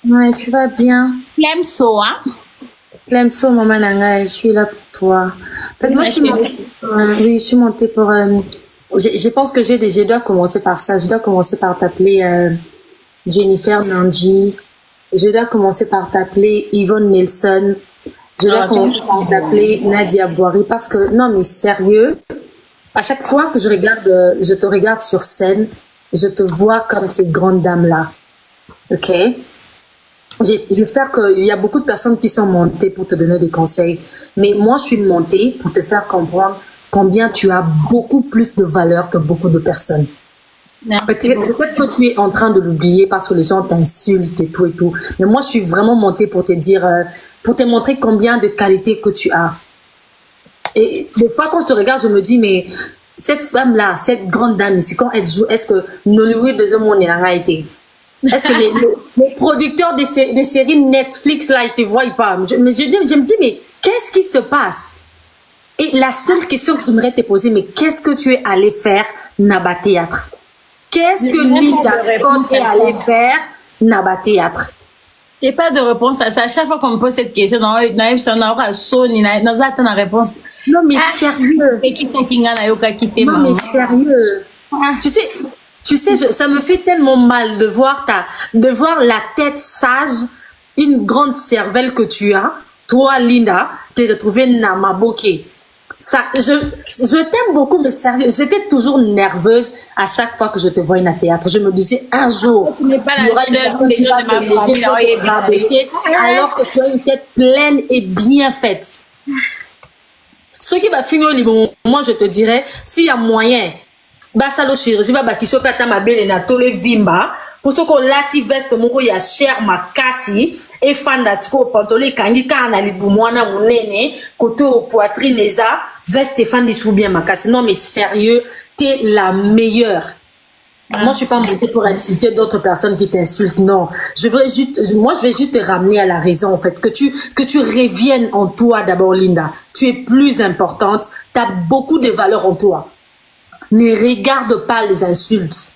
Ouais, tu vas bien. Clemso, hein? Clemso, maman Nanga, je suis là pour toi. Moi, je suis montée pour... Je pense que je dois commencer par ça. Je dois commencer par t'appeler Jennifer Nandji. Je dois commencer par t'appeler Yvonne Nelson. Je dois commencer par t'appeler Nadia Boiri. Parce que, non mais sérieux, à chaque fois que je te regarde sur scène, je te vois comme cette grande dame-là. Ok? J'espère qu'il y a beaucoup de personnes qui sont montées pour te donner des conseils. Mais moi, je suis montée pour te faire comprendre combien tu as beaucoup plus de valeur que beaucoup de personnes. Peut-être que tu es en train de l'oublier parce que les gens t'insultent et tout et tout. Mais moi, je suis vraiment montée pour te dire, pour te montrer combien de qualités que tu as. Et des fois, quand je te regarde, je me dis, mais cette femme-là, cette grande dame ici, quand elle joue, est-ce que Nollywood de ce monde est en réalité? Est-ce que les producteurs des séries Netflix, là, ils te voient pas? Je me dis, mais qu'est-ce qui se passe? Et la seule question que j'aimerais te poser, mais qu'est-ce que tu es allé faire Naba Théâtre? Qu'est-ce que Linda Scott est allé faire Naba Théâtre? J'ai pas de réponse à ça. À chaque fois qu'on me pose cette question, non, mais sérieux. Non, mais sérieux. Tu sais, ça me fait tellement mal de voir la tête sage, une grande cervelle que tu as, toi, Linda, t'es retrouvée Namaboké. Ça, je t'aime beaucoup, mais sérieux, j'étais toujours nerveuse à chaque fois que je te voyais à théâtre. Je me disais, un jour, il y aura une personne qui va se lever pour te rabaisser, alors que tu as une tête pleine et bien faite. Ce qui va finir libre, moi je te dirais, s'il y a moyen, basalo chirurgie va bakiso pata ma belle na tole vimba, pour ce qu'on lati veste moko ya cher makasi, et fandasko pantole kangi kana libu mwana munene, côté au poitrine eza, veste et fandi sou bien makasi. Non mais sérieux, t'es la meilleure. Moi je suis pas montée pour insulter d'autres personnes qui t'insultent, non. Moi je vais juste te ramener à la raison en fait, que tu reviennes en toi d'abord Linda. Tu es plus importante, t'as beaucoup de valeur en toi. Ne regarde pas les insultes.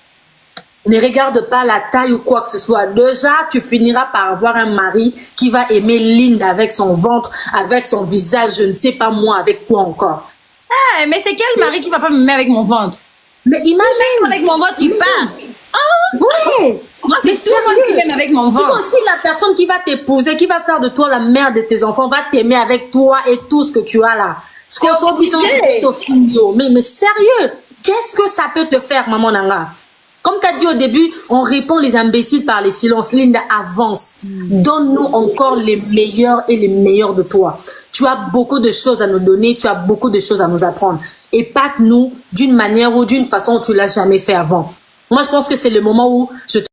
Ne regarde pas la taille ou quoi que ce soit. Déjà, tu finiras par avoir un mari qui va aimer Linda avec son ventre, avec son visage, je ne sais pas moi, avec quoi encore. Ah, mais c'est quel mari qui va pas m'aimer avec mon ventre? Mais imagine. Avec mon ventre, il part. Ouais. Moi, c'est sérieux. Même avec mon ventre. C'est aussi la personne qui va t'épouser, qui va faire de toi la mère de tes enfants, va t'aimer avec toi et tout ce que tu as là. Ce qu'on mais sérieux, qu'est-ce que ça peut te faire, maman Nanga? Comme tu as dit au début, on répond les imbéciles par les silences. Linda, avance. Donne-nous encore les meilleurs et les meilleurs de toi. Tu as beaucoup de choses à nous donner, tu as beaucoup de choses à nous apprendre. Épate-nous d'une manière ou d'une façon où tu l'as jamais fait avant. Moi, je pense que c'est le moment où je te